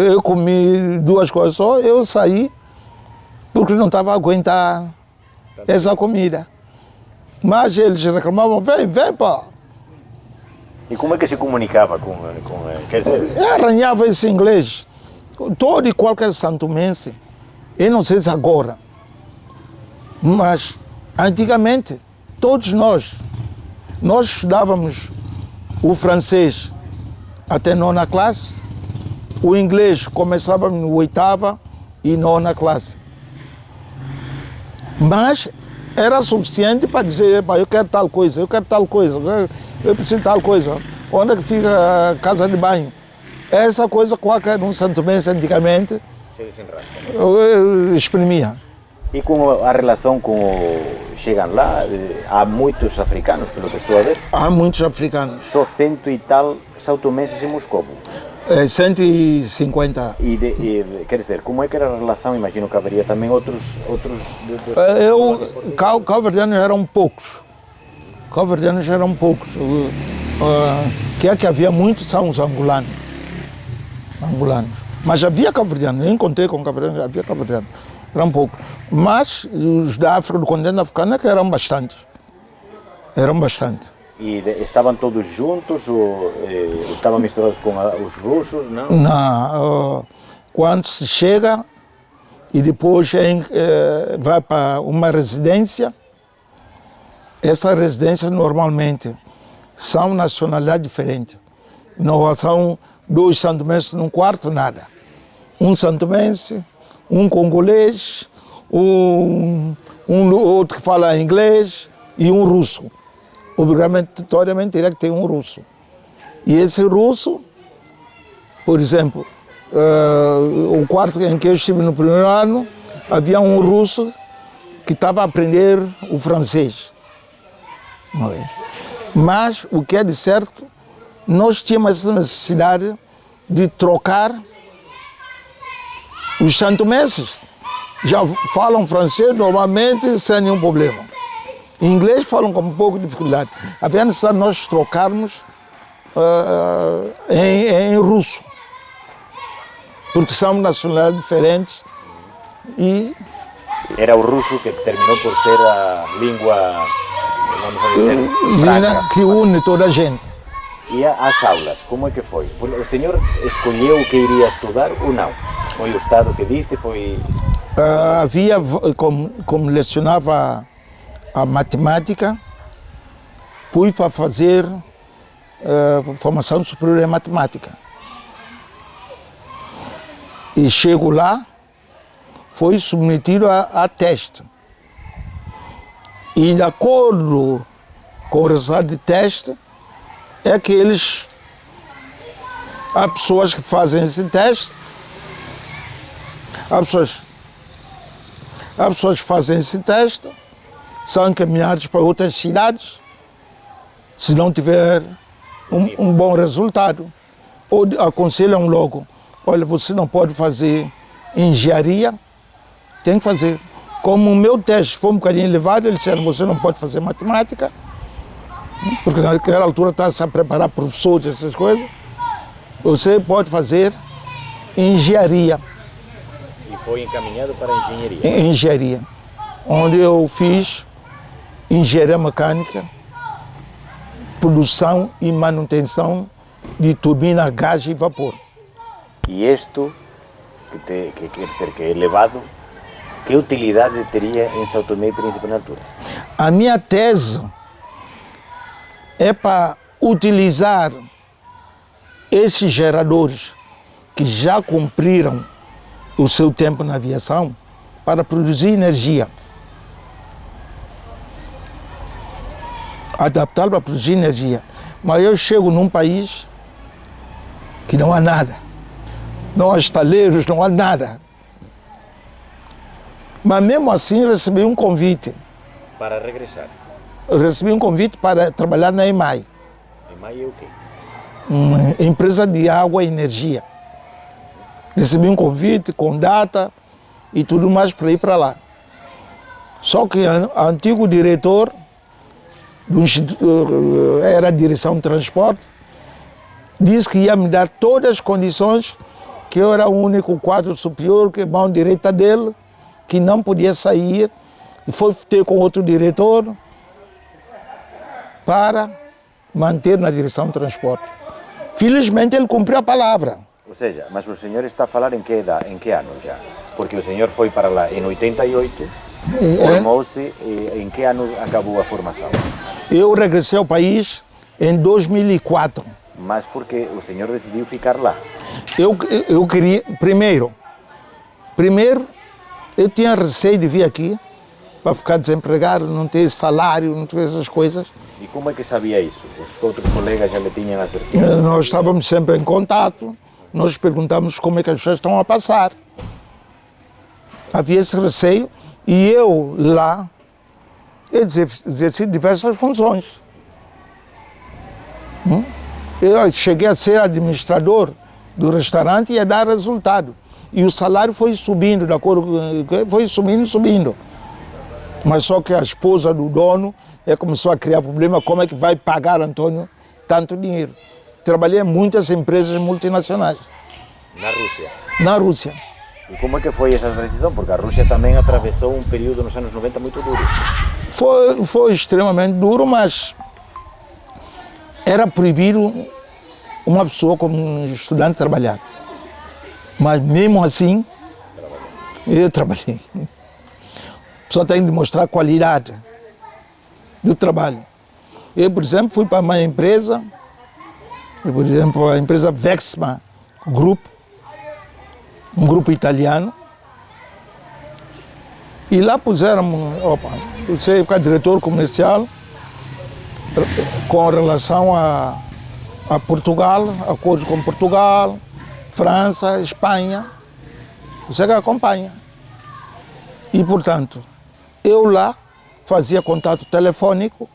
eu comi 2 coisas só, eu saí, porque não estava a aguentar essa comida. Mas eles reclamavam, vem pá. E como é que se comunicava com quer dizer... Arranhava esse inglês. Todo e qualquer santomense, eu não sei se agora, mas antigamente, todos nós estudávamos o francês até 9ª classe, o inglês começávamos no 8ª e 9ª classe. Mas era suficiente para dizer, eu quero tal coisa, eu preciso de tal coisa. Onde é que fica a casa de banho? Essa coisa qualquer um santomense antigamente exprimia. E com a relação com... Chegam lá, há muitos africanos, pelo que estou a ver? Há muitos africanos. Só 100 e tal são-tomenses em Moscovo. 150. Quer dizer, como é que era a relação? Imagino que haveria também outros... Cabo-verdianos eram poucos. Que havia muitos são os angolanos. Mas havia cabo-verdianos, eu encontrei com cabo-verdianos, havia cabo-verdianos. Eram poucos. Mas os da África, do continente africano, é que eram bastantes. E estavam todos juntos ou estavam misturados com os russos, não? Não. Quando se chega e depois vai para uma residência, essa residência normalmente são nacionalidades diferentes. Não são 2 santomenses num quarto, nada. Um santomense, um congolês, um outro que fala inglês e um russo. Obrigatoriamente teria que ter um russo. E esse russo, por exemplo, o quarto em que eu estive no primeiro ano, havia um russo que estava a aprender o francês. Mas o que é de certo, nós tínhamos essa necessidade de trocar. Os santomenses já falam francês normalmente sem nenhum problema. Em inglês falam com um pouco de dificuldade. Havia necessidade de nós trocarmos em russo, porque são nacionalidades diferentes. E era o russo que terminou por ser a língua, vamos dizer, que une toda a gente. E as aulas, como é que foi? O senhor escolheu o que iria estudar ou não? Foi o Estado que disse, foi... Havia, como lecionava a matemática, fui para fazer formação superior em matemática. E chego lá, foi submetido a teste. E de acordo com o resultado de teste, é que há pessoas que fazem esse teste, há pessoas que fazem esse teste, são encaminhados para outras cidades, se não tiver um bom resultado. Ou aconselham logo, olha, você não pode fazer engenharia, tem que fazer. Como o meu teste foi um bocadinho elevado, eles disseram, você não pode fazer matemática, porque naquela altura está-se a preparar professores, essas coisas. Você pode fazer engenharia. E foi encaminhado para a engenharia? Engenharia, onde eu fiz engenharia mecânica, produção e manutenção de turbina a gás e vapor. E isto, que quer dizer que é elevado, que utilidade teria em São Tomé e Príncipe na altura? A minha tese é para utilizar esses geradores que já cumpriram o seu tempo na aviação para produzir energia. Adaptá-lo para produzir energia. Mas eu chego num país que não há nada. Não há estaleiros, não há nada. Mas mesmo assim recebi um convite. Para regressar? Eu recebi um convite para trabalhar na EMAI. EMAI é o quê? Uma empresa de água e energia. Recebi um convite com data e tudo mais para ir para lá. Só que o antigo diretor era a direção de transporte, disse que ia me dar todas as condições, que eu era o único quadro superior, que é mão direita dele, que não podia sair, e foi ter com outro diretor para manter na direção de transporte. Felizmente ele cumpriu a palavra. Ou seja, mas o senhor está a falar em que ano já? Porque o senhor foi para lá em 88, formou-se, em que ano acabou a formação? Eu regressei ao país em 2004. Mas porque o senhor decidiu ficar lá? Eu queria, primeiro, eu tinha receio de vir aqui para ficar desempregado, não ter salário, não ter essas coisas. E como é que sabia isso? Os outros colegas já lhe tinham advertido? Nós estávamos sempre em contato, nós perguntamos como é que as pessoas estão a passar. Havia esse receio e eu lá exerci diversas funções. Eu cheguei a ser administrador do restaurante e a dar resultado. E o salário foi subindo, de acordo com, foi subindo. Mas só que a esposa do dono começou a criar problema, como é que vai pagar, Antônio, tanto dinheiro. Trabalhei em muitas empresas multinacionais. Na Rússia? Na Rússia. E como é que foi essa transição? Porque a Rússia também atravessou um período nos anos 90 muito duro. Foi extremamente duro, mas era proibido uma pessoa como estudante trabalhar. Mas mesmo assim, eu trabalhei. A pessoa tem de mostrar a qualidade do trabalho. Eu, por exemplo, fui para uma empresa, por exemplo, a empresa Vexma Group, um grupo italiano, e lá puseram, você ficar diretor comercial com relação a Portugal, acordos com Portugal, França, Espanha, você que acompanha. E, portanto, eu lá fazia contato telefônico,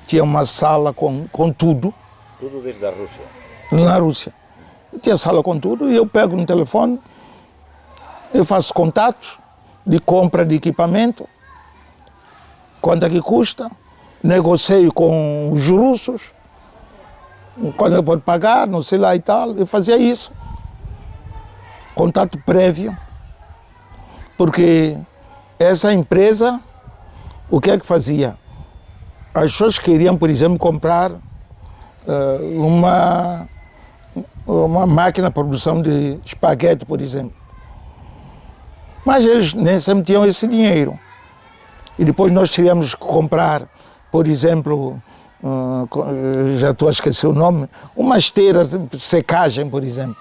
tinha uma sala com tudo. Tudo desde a Rússia? Na Rússia. Tinha sala com tudo e eu pego no telefone, eu faço contato de compra de equipamento, quanto é que custa, negocio com os russos, quando eu pode pagar, não sei lá e tal, eu fazia isso. Contato prévio, porque essa empresa, o que é que fazia? As pessoas queriam, por exemplo, comprar uma máquina de produção de espaguete, por exemplo. Mas eles nem sempre tinham esse dinheiro. E depois nós teríamos que comprar, por exemplo, já estou a esquecer o nome, uma esteira de secagem, por exemplo.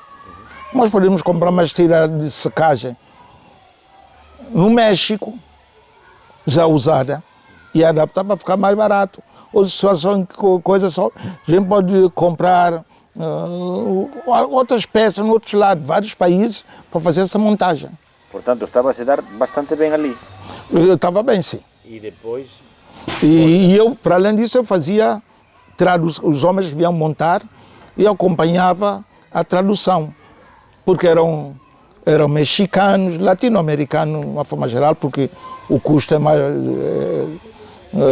Nós podemos comprar uma esteira de secagem no México, já usada, e adaptar para ficar mais barato. Ou situação, coisa só, a gente pode comprar outras peças no outro lado, vários países, para fazer essa montagem. Portanto, estava a se dar bastante bem ali. Eu estava bem, sim. E depois... E eu, para além disso, eu fazia os homens que vinham montar e acompanhava a tradução, porque eram mexicanos, latino-americanos, de uma forma geral, porque o custo é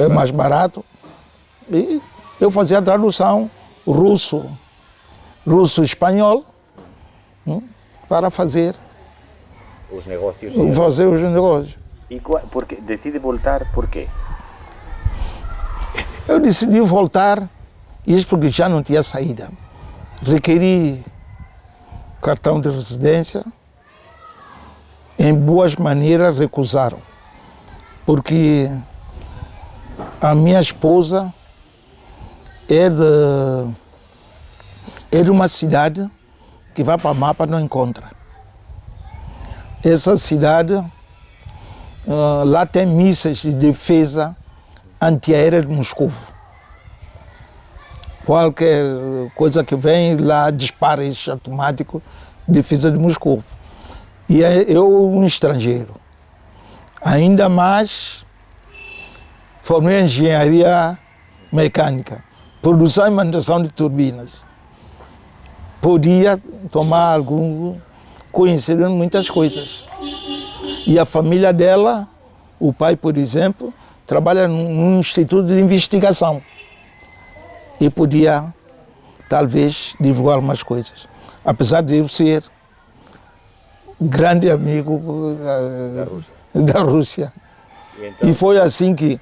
mais barato. E eu fazia a tradução russo-espanhol para fazer os negócios. Fazer os negócios. E porque decide voltar, por quê? Eu decidi voltar, isso porque já não tinha saída. Requeri cartão de residência, em boas maneiras recusaram, porque a minha esposa é de uma cidade que vai para o mapa e não encontra. Essa cidade, lá tem mísseis de defesa antiaérea de Moscou. Qualquer coisa que vem lá dispara esse automático, defesa de Moscou. E eu, um estrangeiro, ainda mais formei em engenharia mecânica, produção e manutenção de turbinas. Podia tomar conhecer muitas coisas. E a família dela, o pai, por exemplo, trabalha num instituto de investigação e podia, talvez, divulgar algumas coisas. Apesar de eu ser grande amigo da Rússia. E foi assim que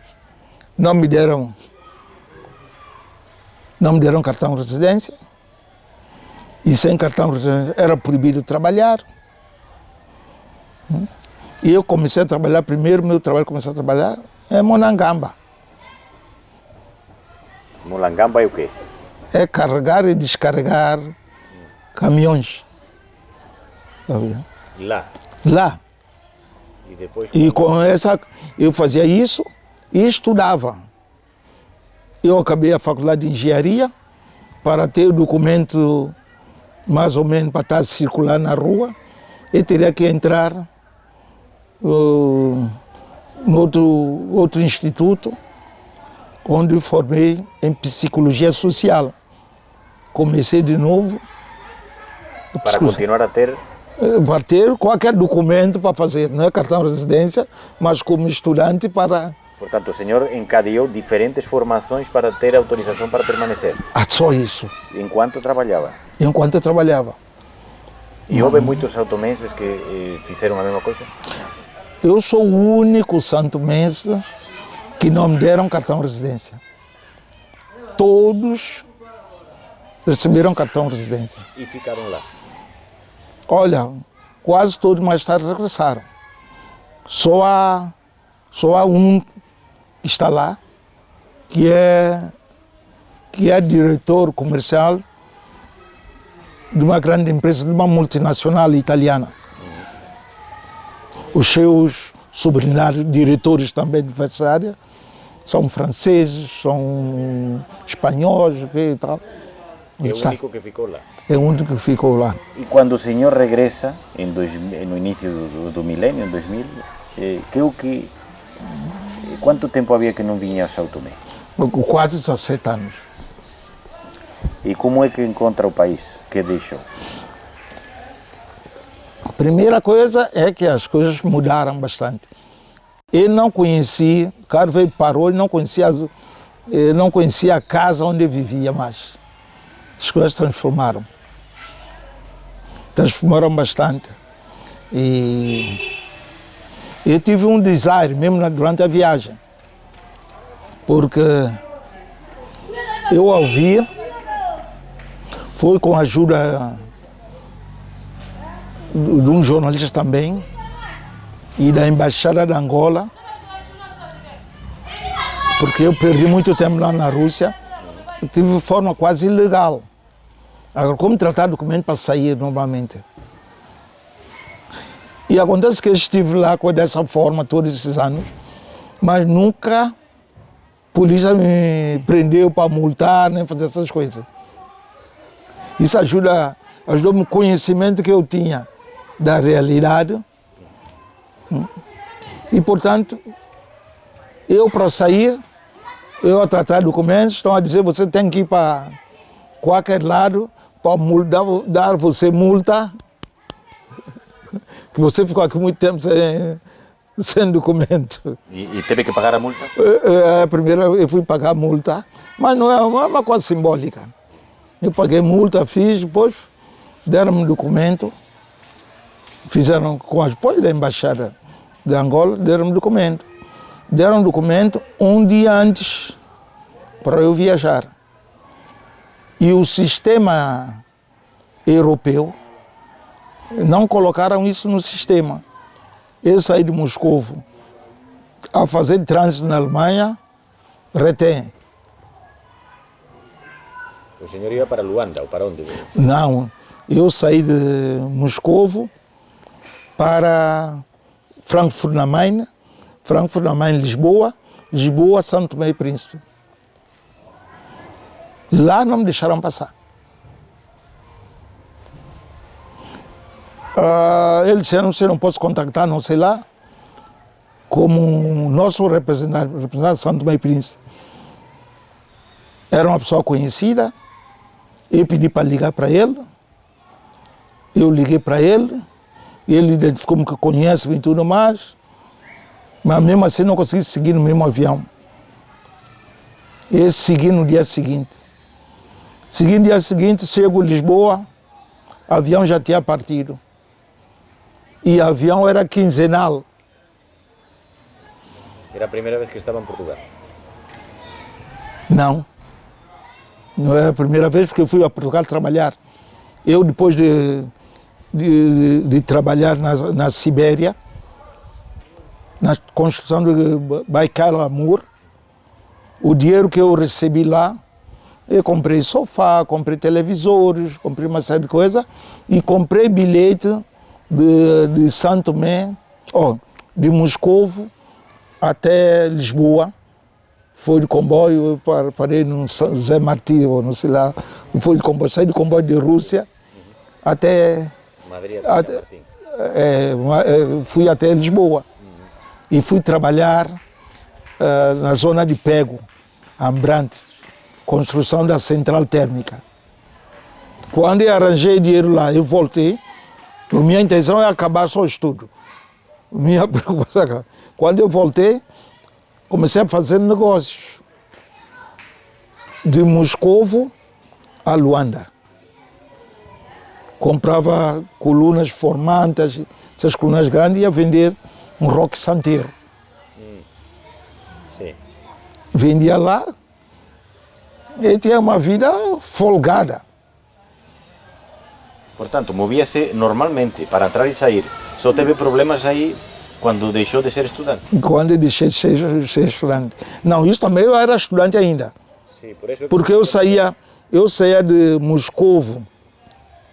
não me deram cartão de residência, e sem cartão de residência era proibido trabalhar. E eu comecei a trabalhar, primeiro meu trabalho começou a trabalhar em Monangamba. Monangamba é o quê? É carregar e descarregar caminhões. Lá? Lá. E depois... E com essa, eu fazia isso e estudava. Eu acabei a faculdade de engenharia para ter o documento mais ou menos para estar circulando na rua. Eu teria que entrar no outro instituto, onde eu formei em psicologia social. Comecei de novo. Para continuar a ter... Para ter qualquer documento para fazer, não é cartão de residência, mas como estudante para... Portanto, o senhor encadeou diferentes formações para ter autorização para permanecer? Só isso. Enquanto trabalhava? Enquanto eu trabalhava. E houve muitos santomenses que fizeram a mesma coisa? Eu sou o único santomense que não me deram cartão de residência. Todos receberam cartão de residência. E ficaram lá? Olha, quase todos mais tarde regressaram. Só há um que está lá, que é diretor comercial de uma grande empresa, de uma multinacional italiana. Os seus subordinados, diretores também de diversas áreas, são franceses, são espanhóis e tal. É o único que ficou lá? É o único que ficou lá. E quando o senhor regressa, no início do milênio, em 2000, quanto tempo havia que não vinha a São Tomé? Quase 17 anos. E como é que encontra o país que deixou? A primeira coisa é que as coisas mudaram bastante. Eu não conhecia, o cara veio parou e não conhecia a casa onde eu vivia mais. As coisas transformaram bastante. E eu tive um desire mesmo durante a viagem, porque eu ao vir Foi com a ajuda de um jornalista também e da Embaixada de Angola, porque eu perdi muito tempo lá na Rússia, eu tive de forma quase ilegal. Agora, como tratar documento para sair novamente? E acontece que eu estive lá dessa forma todos esses anos, mas nunca a polícia me prendeu para multar, nem fazer essas coisas. Isso ajudou-me o conhecimento que eu tinha da realidade. E, portanto, eu para sair, eu a tratar documentos, estão a dizer você tem que ir para qualquer lado para dar você multa, que você ficou aqui muito tempo sem documento. E teve que pagar a multa? A primeira eu fui pagar a multa, mas não é uma coisa simbólica. Eu paguei multa, fiz, depois deram-me documento, fizeram com as apoio da Embaixada de Angola, deram-me documento. Deram documento um dia antes para eu viajar. E o sistema europeu não colocaram isso no sistema. Eu saí de Moscovo a fazer trânsito na Alemanha, retém. O senhor ia para Luanda ou para onde? Não, eu saí de Moscovo para Frankfurt na Main, Frankfurt na Main, Lisboa, Lisboa, São Tomé e Príncipe. Lá não me deixaram passar. Eles disseram, você não pode contactar, não sei lá, como nosso representante de São Tomé e Príncipe. Era uma pessoa conhecida, eu pedi para ligar para ele, eu liguei para ele identificou-me que conhece e tudo mais, mas mesmo assim não consegui seguir no mesmo avião. E segui no dia seguinte. Segui no dia seguinte, chego em Lisboa, o avião já tinha partido. E o avião era quinzenal. Era a primeira vez que estava em Portugal? Não. Não é a primeira vez, porque eu fui a Portugal trabalhar. Eu, depois de trabalhar na Sibéria, na construção de Baikal-Amur, o dinheiro que eu recebi lá, eu comprei sofá, comprei televisores, comprei uma série de coisas e comprei bilhete de São Tomé, de Moscovo até Lisboa. Foi de comboio, eu parei no São José Martí, ou não sei lá, foi de comboio, saí de comboio de Rússia até... Madrid, fui até Lisboa e fui trabalhar na zona de Pego, Abrantes, construção da central térmica. Quando eu arranjei dinheiro lá, eu voltei, por minha intenção é acabar só o estudo. Minha preocupação. Quando eu voltei, comecei a fazer negócios de Moscovo a Luanda. Comprava colunas formantes, essas colunas grandes, e ia vender um roque santeiro. Sim. Vendia lá e tinha uma vida folgada. Portanto, movia-se normalmente para entrar e sair. Só teve problemas aí quando deixou de ser estudante? Quando eu deixei de ser estudante. Não, isso também eu era estudante ainda. Sim, por isso porque eu saía de Moscovo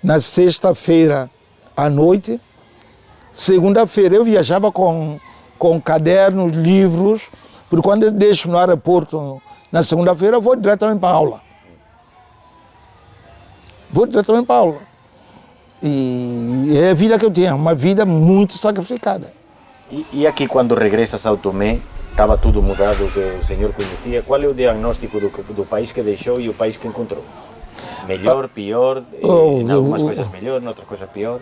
na sexta-feira à noite. Segunda-feira eu viajava com cadernos, livros, porque quando eu deixo no aeroporto na segunda-feira eu vou diretamente para a aula. E é a vida que eu tinha, uma vida muito sacrificada. E aqui, quando regressas ao Tomé, estava tudo mudado, o que o senhor conhecia. Qual é o diagnóstico do país que deixou e o país que encontrou? Melhor, pior, em algumas coisas melhor, em outras coisas pior?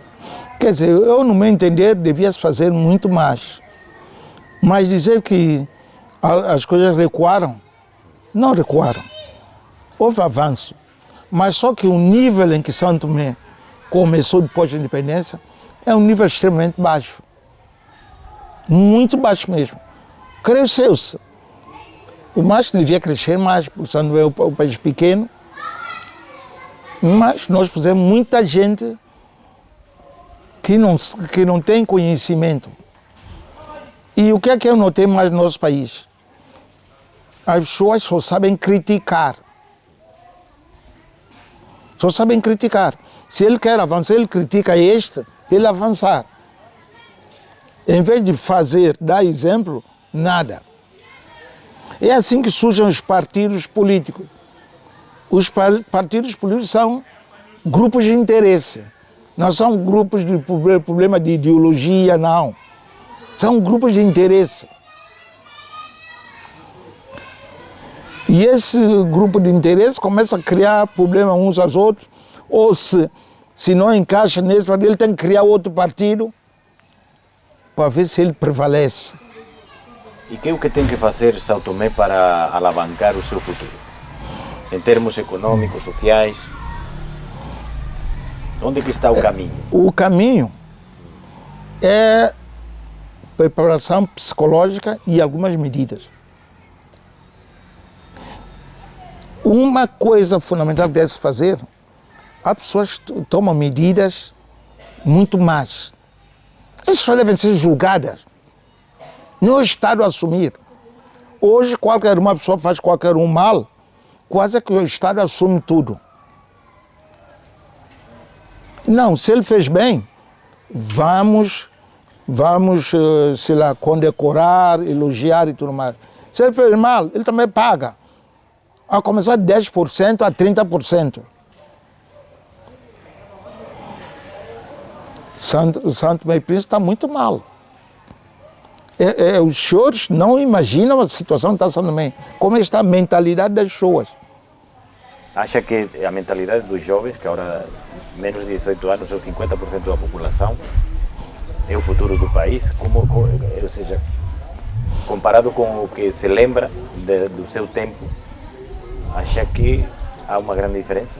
Quer dizer, eu, no meu entender, devia-se fazer muito mais. Mas dizer que as coisas recuaram, não recuaram. Houve avanço. Mas só que o nível em que São Tomé começou depois da independência é um nível extremamente baixo. Muito baixo mesmo. Cresceu-se. O mais devia crescer mais, porque São Tomé é um país pequeno. Mas nós pusemos muita gente que não tem conhecimento. E o que é que eu notei mais no nosso país? As pessoas só sabem criticar. Só sabem criticar. Se ele quer avançar, ele critica ele avançar. Em vez de fazer, dar exemplo, nada. É assim que surgem os partidos políticos. Os partidos políticos são grupos de interesse. Não são grupos de problema de ideologia, não. São grupos de interesse. E esse grupo de interesse começa a criar problemas uns aos outros, ou se não encaixa nesse partido, ele tem que criar outro partido para ver se ele prevalece. E o que tem que fazer São Tomé para alavancar o seu futuro? Em termos econômicos, sociais? Onde que está o caminho? O caminho é preparação psicológica e algumas medidas. Uma coisa fundamental que deve se fazer, as pessoas tomam medidas muito más. Essas pessoas devem ser julgadas. Não é o Estado assumir. Hoje, qualquer uma pessoa faz qualquer um mal, quase que o Estado assume tudo. Não, se ele fez bem, vamos, sei lá, condecorar, elogiar e tudo mais. Se ele fez mal, ele também paga. A começar de 10% a 30%. Santo Tomé e Príncipe está muito mal. Os senhores não imaginam a situação que está Santo Tomé. Como está a mentalidade das pessoas. Acha que a mentalidade dos jovens, que agora menos de 18 anos são 50% da população, é o futuro do país? Ou seja, comparado com o que se lembra do seu tempo, acha que há uma grande diferença?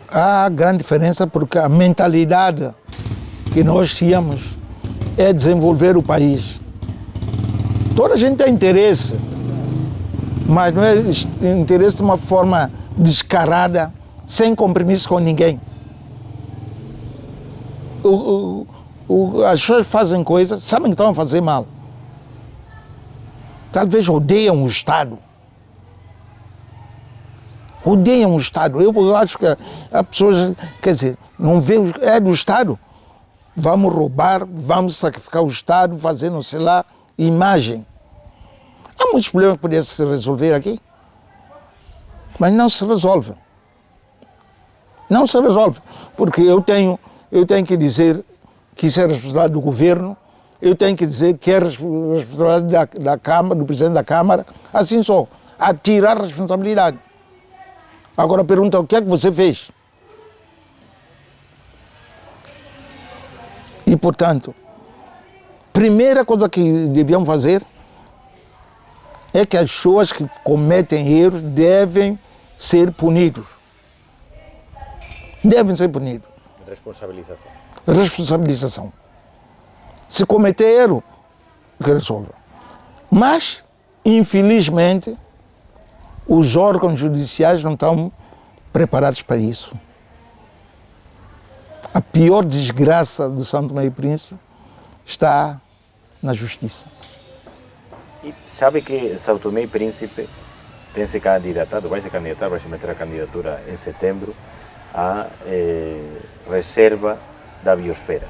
Há grande diferença porque a mentalidade que nós tínhamos é desenvolver o país. Toda a gente tem interesse, mas não é interesse de uma forma descarada, sem compromisso com ninguém. As pessoas fazem coisas, sabem que estão a fazer mal. Talvez odeiam o Estado. Odeiam o Estado. Eu acho que as pessoas, quer dizer, não vê, é do Estado. Vamos roubar, vamos sacrificar o Estado, fazer não sei lá, imagem. Há muitos problemas que poderiam se resolver aqui, mas não se resolve. Não se resolve, porque eu tenho que dizer que isso é responsabilidade do governo, eu tenho que dizer que é responsabilidade da Câmara, do Presidente da Câmara, assim só, a tirar a responsabilidade. Agora pergunta, o que é que você fez? E, portanto, primeira coisa que deviam fazer é que as pessoas que cometem erros devem ser punidos. Devem ser punidos. Responsabilização. Responsabilização. Se cometer erro, que resolva. Mas, infelizmente, os órgãos judiciais não estão preparados para isso. A pior desgraça do Santo Tomé e Príncipe está na justiça. E sabe que São Tomé e Príncipe tem se candidatado, vai se candidatar, vai se meter a candidatura em setembro à reserva da biosfera.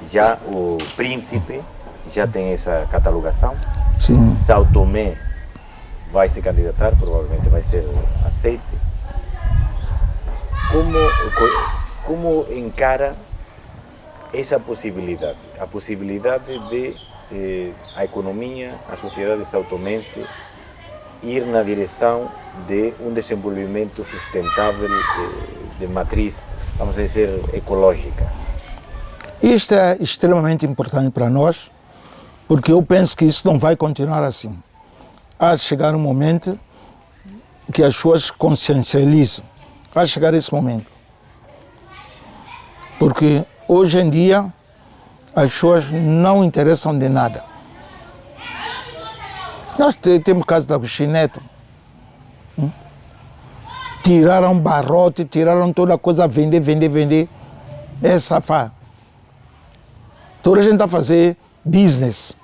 Já o Príncipe já tem essa catalogação. Sim. São Tomé vai se candidatar, provavelmente vai ser aceite. Como encara essa possibilidade? A possibilidade de a economia, a sociedade sautomense ir na direção de um desenvolvimento sustentável de matriz, vamos dizer, ecológica. Isto é extremamente importante para nós, porque eu penso que isso não vai continuar assim. Há de chegar um momento que as pessoas consciencializem. Vai chegar esse momento. Porque hoje em dia as pessoas não interessam de nada. Nós temos o caso da Agostinho Neto. tiraram barrote, tiraram toda a coisa, vender. É safar. Toda a gente está a fazer business.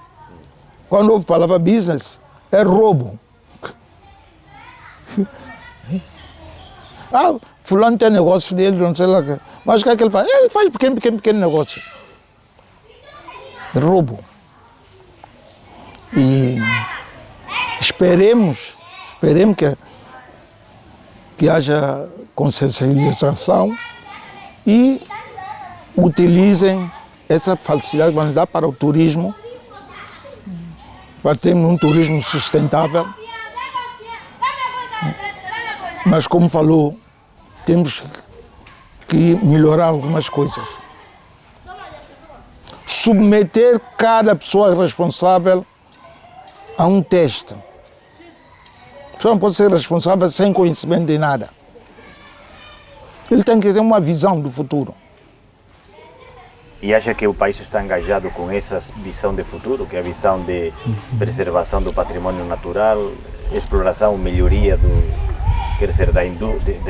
Quando ouve a palavra business, é roubo. Fulano tem negócio dele, não sei lá. Mas o que é que ele faz? Ele faz pequeno negócio. Roubo. E esperemos que haja consciencialização e utilizem essa facilidade que dá para o turismo, para termos um turismo sustentável. Mas, como falou, temos que melhorar algumas coisas. Submeter cada pessoa responsável a um teste. A pessoa não pode ser responsável sem conhecimento de nada. Ele tem que ter uma visão do futuro. E acha que o país está engajado com essa visão de futuro, que é a visão de preservação do patrimônio natural, exploração, melhoria quer dizer, da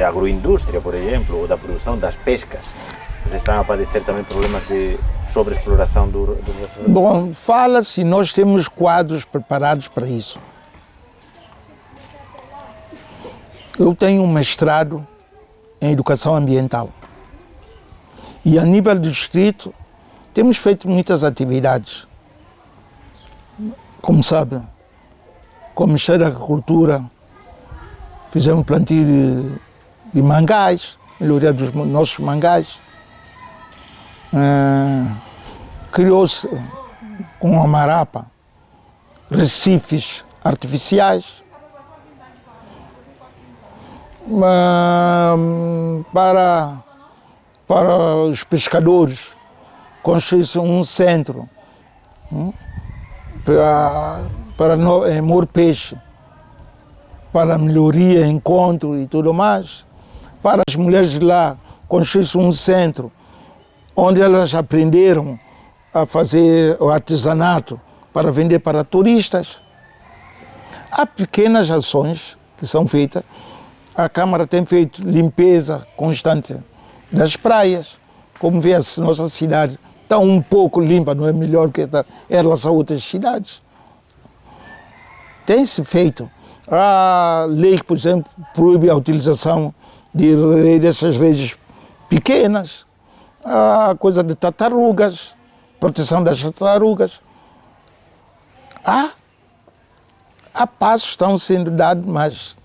agroindústria, por exemplo, ou da produção das pescas? Vocês estão a padecer também problemas de sobreexploração do nosso... Bom, fala-se, nós temos quadros preparados para isso. Eu tenho um mestrado em educação ambiental. E a nível do distrito, temos feito muitas atividades. Como sabe, com o Ministério da Agricultura, fizemos plantio de mangás, melhoria dos nossos mangás. Criou-se com a Marapa recifes artificiais. Para os pescadores, construiu-se um centro para moer peixe, para melhoria, encontro e tudo mais. Para as mulheres de lá, construiu-se um centro onde elas aprenderam a fazer o artesanato para vender para turistas. Há pequenas ações que são feitas. A Câmara tem feito limpeza constante das praias. Como vê, a nossa cidade está um pouco limpa, não é melhor que está em relação a outras cidades. Tem-se feito. A lei, por exemplo, proíbe a utilização dessas redes pequenas. A coisa de tartarugas, proteção das tartarugas. Há passos que estão sendo dados, mas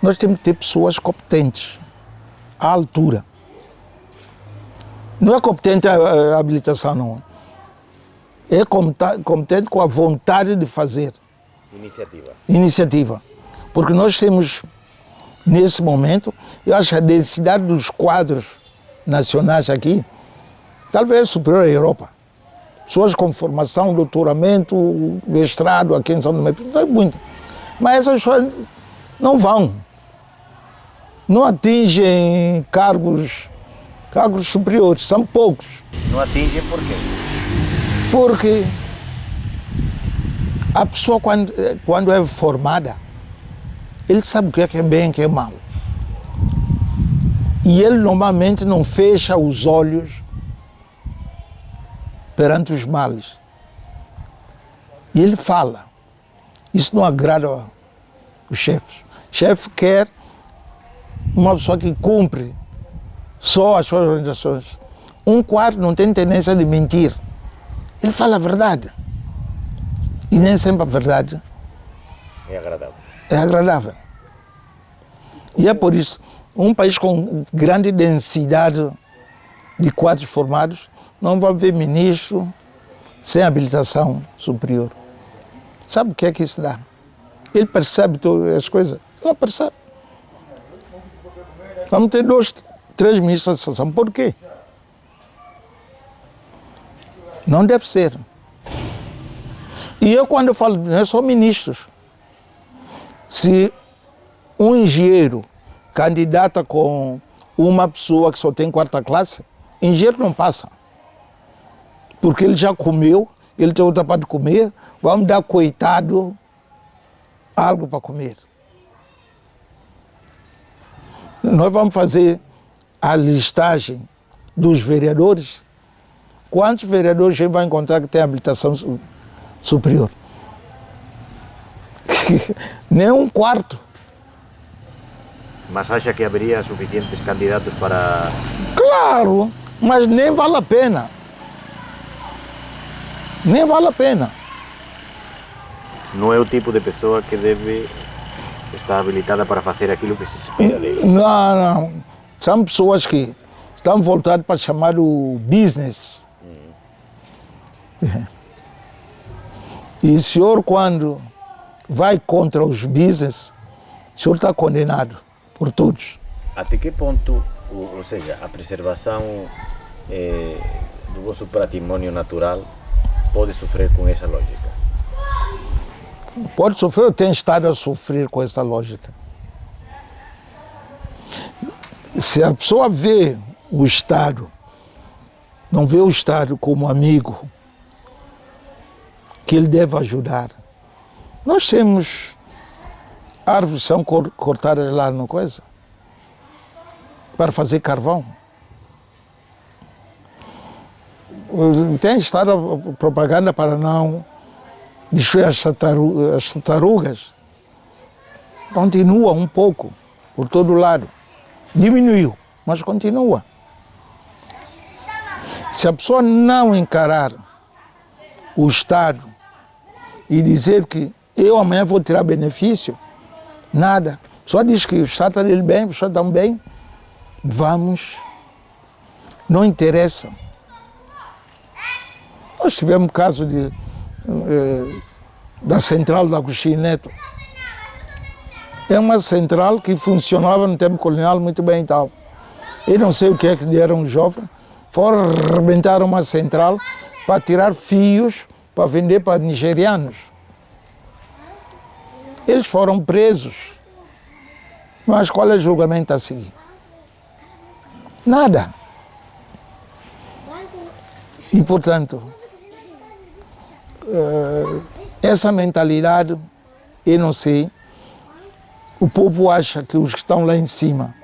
nós temos que ter pessoas competentes, à altura. Não é competente a habilitação, não. É competente com a vontade de fazer. Iniciativa. Porque nós temos, nesse momento, eu acho que a densidade dos quadros nacionais aqui, talvez superior à Europa. Pessoas com formação, doutoramento, mestrado aqui em São Tomé, não é muito. Mas essas pessoas não vão. Não atingem cargos superiores, são poucos. Não atingem por quê? Porque a pessoa, quando é formada, ele sabe o que é bem e o que é mal. E ele normalmente não fecha os olhos perante os males. E ele fala. Isso não agrada os chefes. O chefe quer uma pessoa que cumpre só as suas orientações. Um quarto não tem tendência de mentir. Ele fala a verdade. E nem sempre a verdade é agradável. É agradável. E é por isso, um país com grande densidade de quadros formados não vai haver ministro sem habilitação superior. Sabe o que é que isso dá? Ele percebe todas as coisas? Não percebe. Vamos ter 2, 3 ministros da associação. Por quê? Não deve ser. E eu, quando eu falo, não é só ministros. Se um engenheiro candidata com uma pessoa que só tem 4ª classe, engenheiro não passa. Porque ele já comeu, ele tem outra parte de comer, vamos dar, coitado, algo para comer. Nós vamos fazer a listagem dos vereadores. Quantos vereadores a gente vai encontrar que têm habilitação superior? Nem um quarto. Mas acha que haveria suficientes candidatos para... Claro, mas nem vale a pena. Nem vale a pena. Não é o tipo de pessoa que deve estar habilitada para fazer aquilo que se espera dele. Não. São pessoas que estão voltadas para chamar o business. E o senhor, quando vai contra os business, o senhor está condenado por todos. Até que ponto, ou seja, a preservação do vosso patrimônio natural pode sofrer com essa lógica? Pode sofrer, eu tenho estado a sofrer com essa lógica. Se a pessoa vê o Estado, não vê o Estado como amigo, que ele deve ajudar. Nós temos árvores que são cortadas lá no coisa, para fazer carvão. Tem estado a propaganda para não destruir as tartarugas. Continua um pouco, por todo lado. Diminuiu, mas continua. Se a pessoa não encarar o Estado e dizer que eu amanhã vou tirar benefício, nada. Só diz que o Estado está dele bem, o Estado está bem, vamos. Não interessa. Nós tivemos o caso da central da Agostinho Neto. É uma central que funcionava no tempo colonial muito bem e tal. Eu não sei o que é que deram os jovens, foram arrebentar uma central para tirar fios para vender para nigerianos. Eles foram presos. Mas qual é o julgamento a seguir? Nada. E, portanto, essa mentalidade, eu não sei, o povo acha que os que estão lá em cima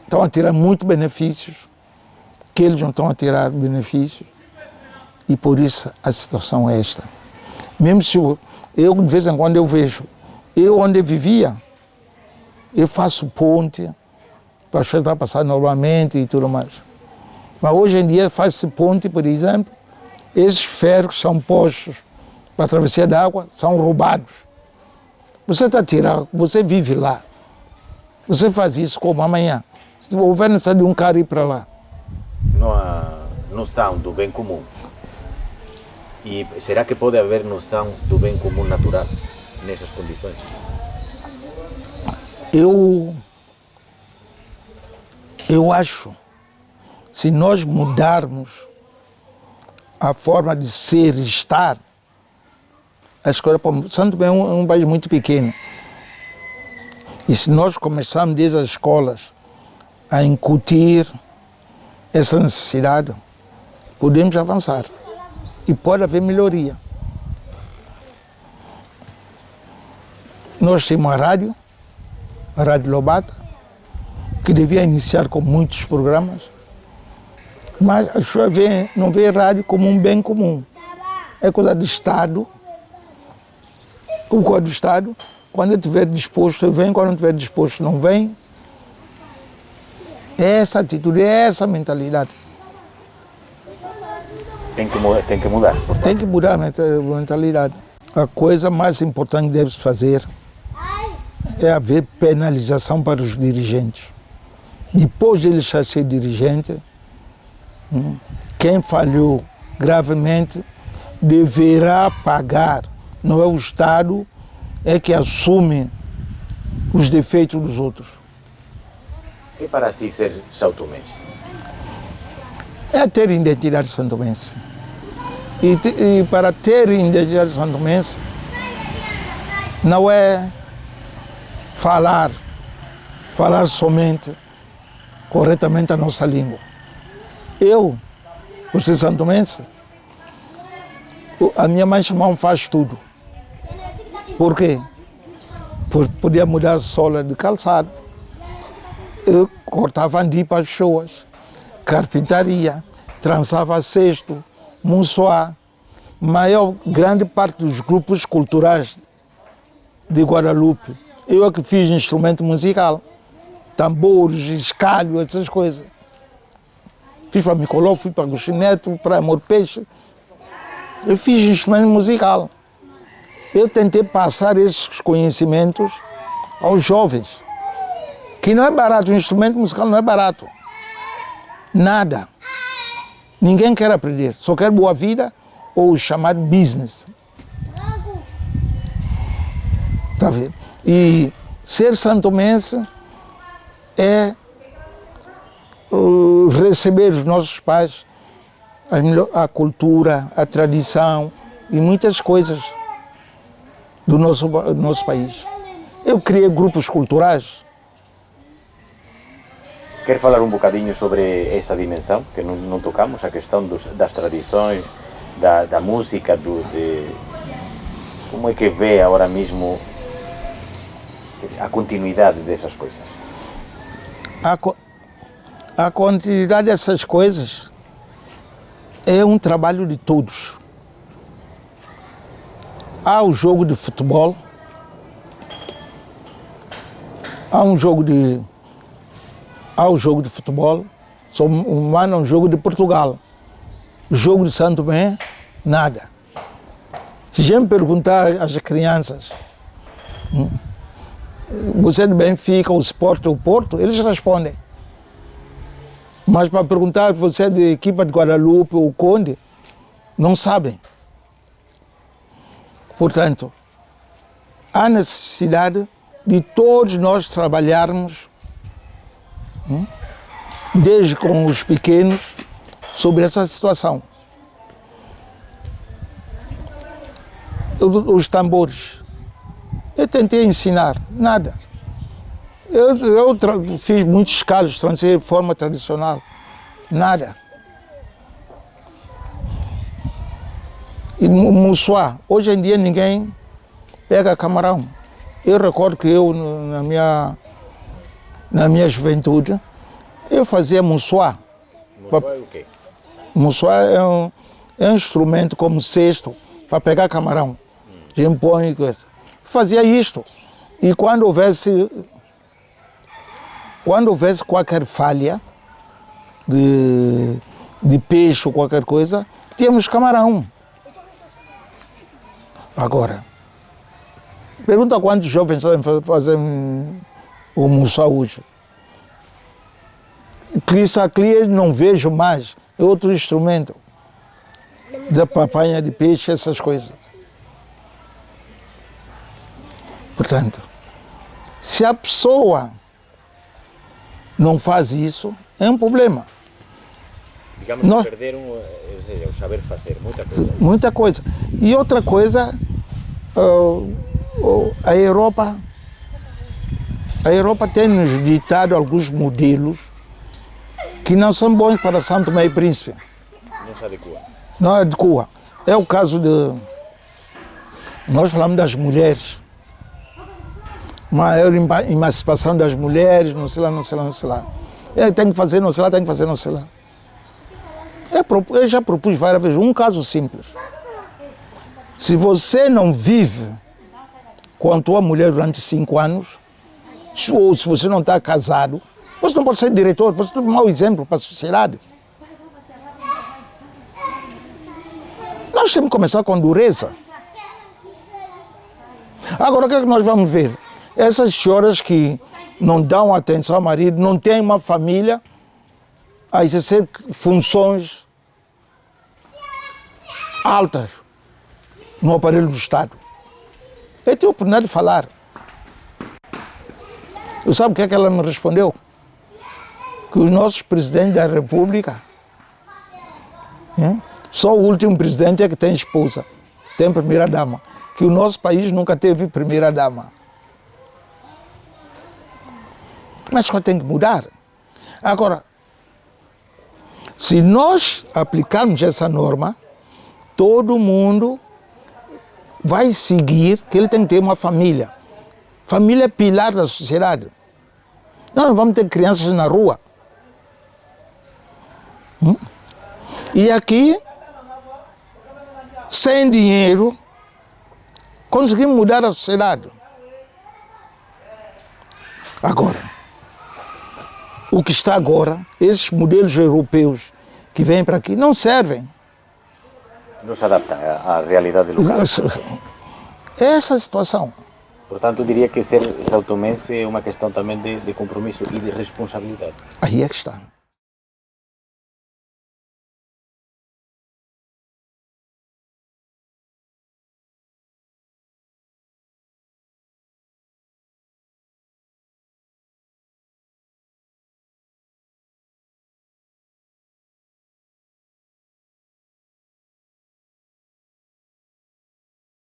estão a tirar muito benefícios, que eles não estão a tirar benefícios, e por isso a situação é esta. Mesmo se eu de vez em quando eu vejo, eu onde eu vivia, eu faço ponte, para as pessoas estar passando normalmente e tudo mais. Mas hoje em dia faz-se ponte, por exemplo, esses ferros que são postos para a travessia da água são roubados. Você está a tirar, você vive lá. Você faz isso como amanhã. Se houver necessidade de um carro ir para lá. Não há noção do bem comum. E será que pode haver noção do bem comum natural nessas condições? Eu acho, se nós mudarmos a forma de ser e estar, a escola, Santo Tomé é um país muito pequeno. E se nós começarmos desde as escolas a incutir essa necessidade, podemos avançar. E pode haver melhoria. Nós temos a Rádio Lobata, que devia iniciar com muitos programas, mas as pessoas não veem a rádio como um bem comum. É coisa do Estado, como coisa do Estado. Quando eu estiver disposto, vem, quando não estiver disposto, não vem. É essa atitude, é essa mentalidade. Tem que mudar. Portanto. Tem que mudar a mentalidade. A coisa mais importante que deve-se fazer é haver penalização para os dirigentes. Depois de ele já ser dirigente, quem falhou gravemente deverá pagar. Não é o Estado que assume os defeitos dos outros. E para si ser são-tomense? É ter identidade santomense. E para ter identidade santomense, não é falar somente corretamente a nossa língua. Eu, por ser santomense, a minha mãe chamava faz tudo. Por quê? Podia mudar a sola de calçado, Eu cortava andi para as pessoas, carpintaria, trançava cesto, monsoá. Grande parte dos grupos culturais de Guadalupe, eu é que fiz instrumento musical, tambores, escalho, essas coisas. Fiz para Micoló, fui para Agostinho Neto, para Amor Peixe. Eu fiz instrumento musical. Eu tentei passar esses conhecimentos aos jovens. Que não é barato, o instrumento musical não é barato. Nada. Ninguém quer aprender, só quer boa vida ou o chamado business. Tá vendo? E ser santomense é receber os nossos pais, a cultura, a tradição e muitas coisas do nosso país. Eu criei grupos culturais. Quer falar um bocadinho sobre essa dimensão que não tocamos, a questão das tradições, da música, como é que vê agora mesmo a continuidade dessas coisas? A continuidade dessas coisas é um trabalho de todos. Há o jogo de futebol, há o jogo de futebol, só um jogo de Portugal. O jogo de Santo Tomé, nada. Se a gente perguntar às crianças, você é de Benfica, o Sport ou o Porto, eles respondem. Mas para perguntar se você é de equipa de Guadalupe ou Conde, não sabem. Portanto, há necessidade de todos nós trabalharmos, desde com os pequenos, sobre essa situação. Os tambores. Eu tentei ensinar, nada. Eu fiz muitos escalos, transei de forma tradicional, nada. E Mussuá, hoje em dia ninguém pega camarão. Eu recordo que eu, na minha juventude, eu fazia Mussuá. Mussuá é o quê? Mussuá é um instrumento como cesto para pegar camarão. A gente põe coisa. Fazia isto. E quando houvesse qualquer falha de peixe ou qualquer coisa, tínhamos camarão. Agora, pergunta quantos jovens sabem fazer o Mussuá hoje. Clisaclia não vejo mais, é outro instrumento da papanha de peixe, essas coisas. Portanto, se a pessoa não faz isso, é um problema. Digamos que perderam o saber fazer, muita coisa. Muita coisa. E outra coisa, a Europa tem nos ditado alguns modelos que não são bons para São Tomé e Príncipe. Não se adequa. Não adequa. É o caso de... Nós falamos das mulheres. Maior emancipação das mulheres, não sei lá, não sei lá, não sei lá. Tem que fazer, não sei lá, tem que fazer, não sei lá. Eu já propus várias vezes um caso simples. Se você não vive com a tua mulher durante 5 anos, ou se você não está casado, você não pode ser diretor, você é um mau exemplo para a sociedade. Nós temos que começar com dureza. Agora, o que é que nós vamos ver? Essas senhoras que não dão atenção ao marido, não têm uma família a exercer funções altas no aparelho do Estado. Eu tenho a oportunidade de falar. Eu sabe o que é que ela me respondeu? Que os nossos presidentes da República, só o último presidente é que tem esposa, tem primeira-dama, que o nosso país nunca teve primeira-dama. Mas só tem que mudar. Agora, se nós aplicarmos essa norma, todo mundo vai seguir que ele tem que ter uma família. Família é pilar da sociedade. Não vamos ter crianças na rua. E aqui, sem dinheiro, conseguimos mudar a sociedade. Agora, o que está agora, esses modelos europeus que vêm para aqui, não servem. Não se adapta à realidade local. Essa é a situação. Portanto, diria que ser são tomense é uma questão também de compromisso e de responsabilidade. Aí é que está.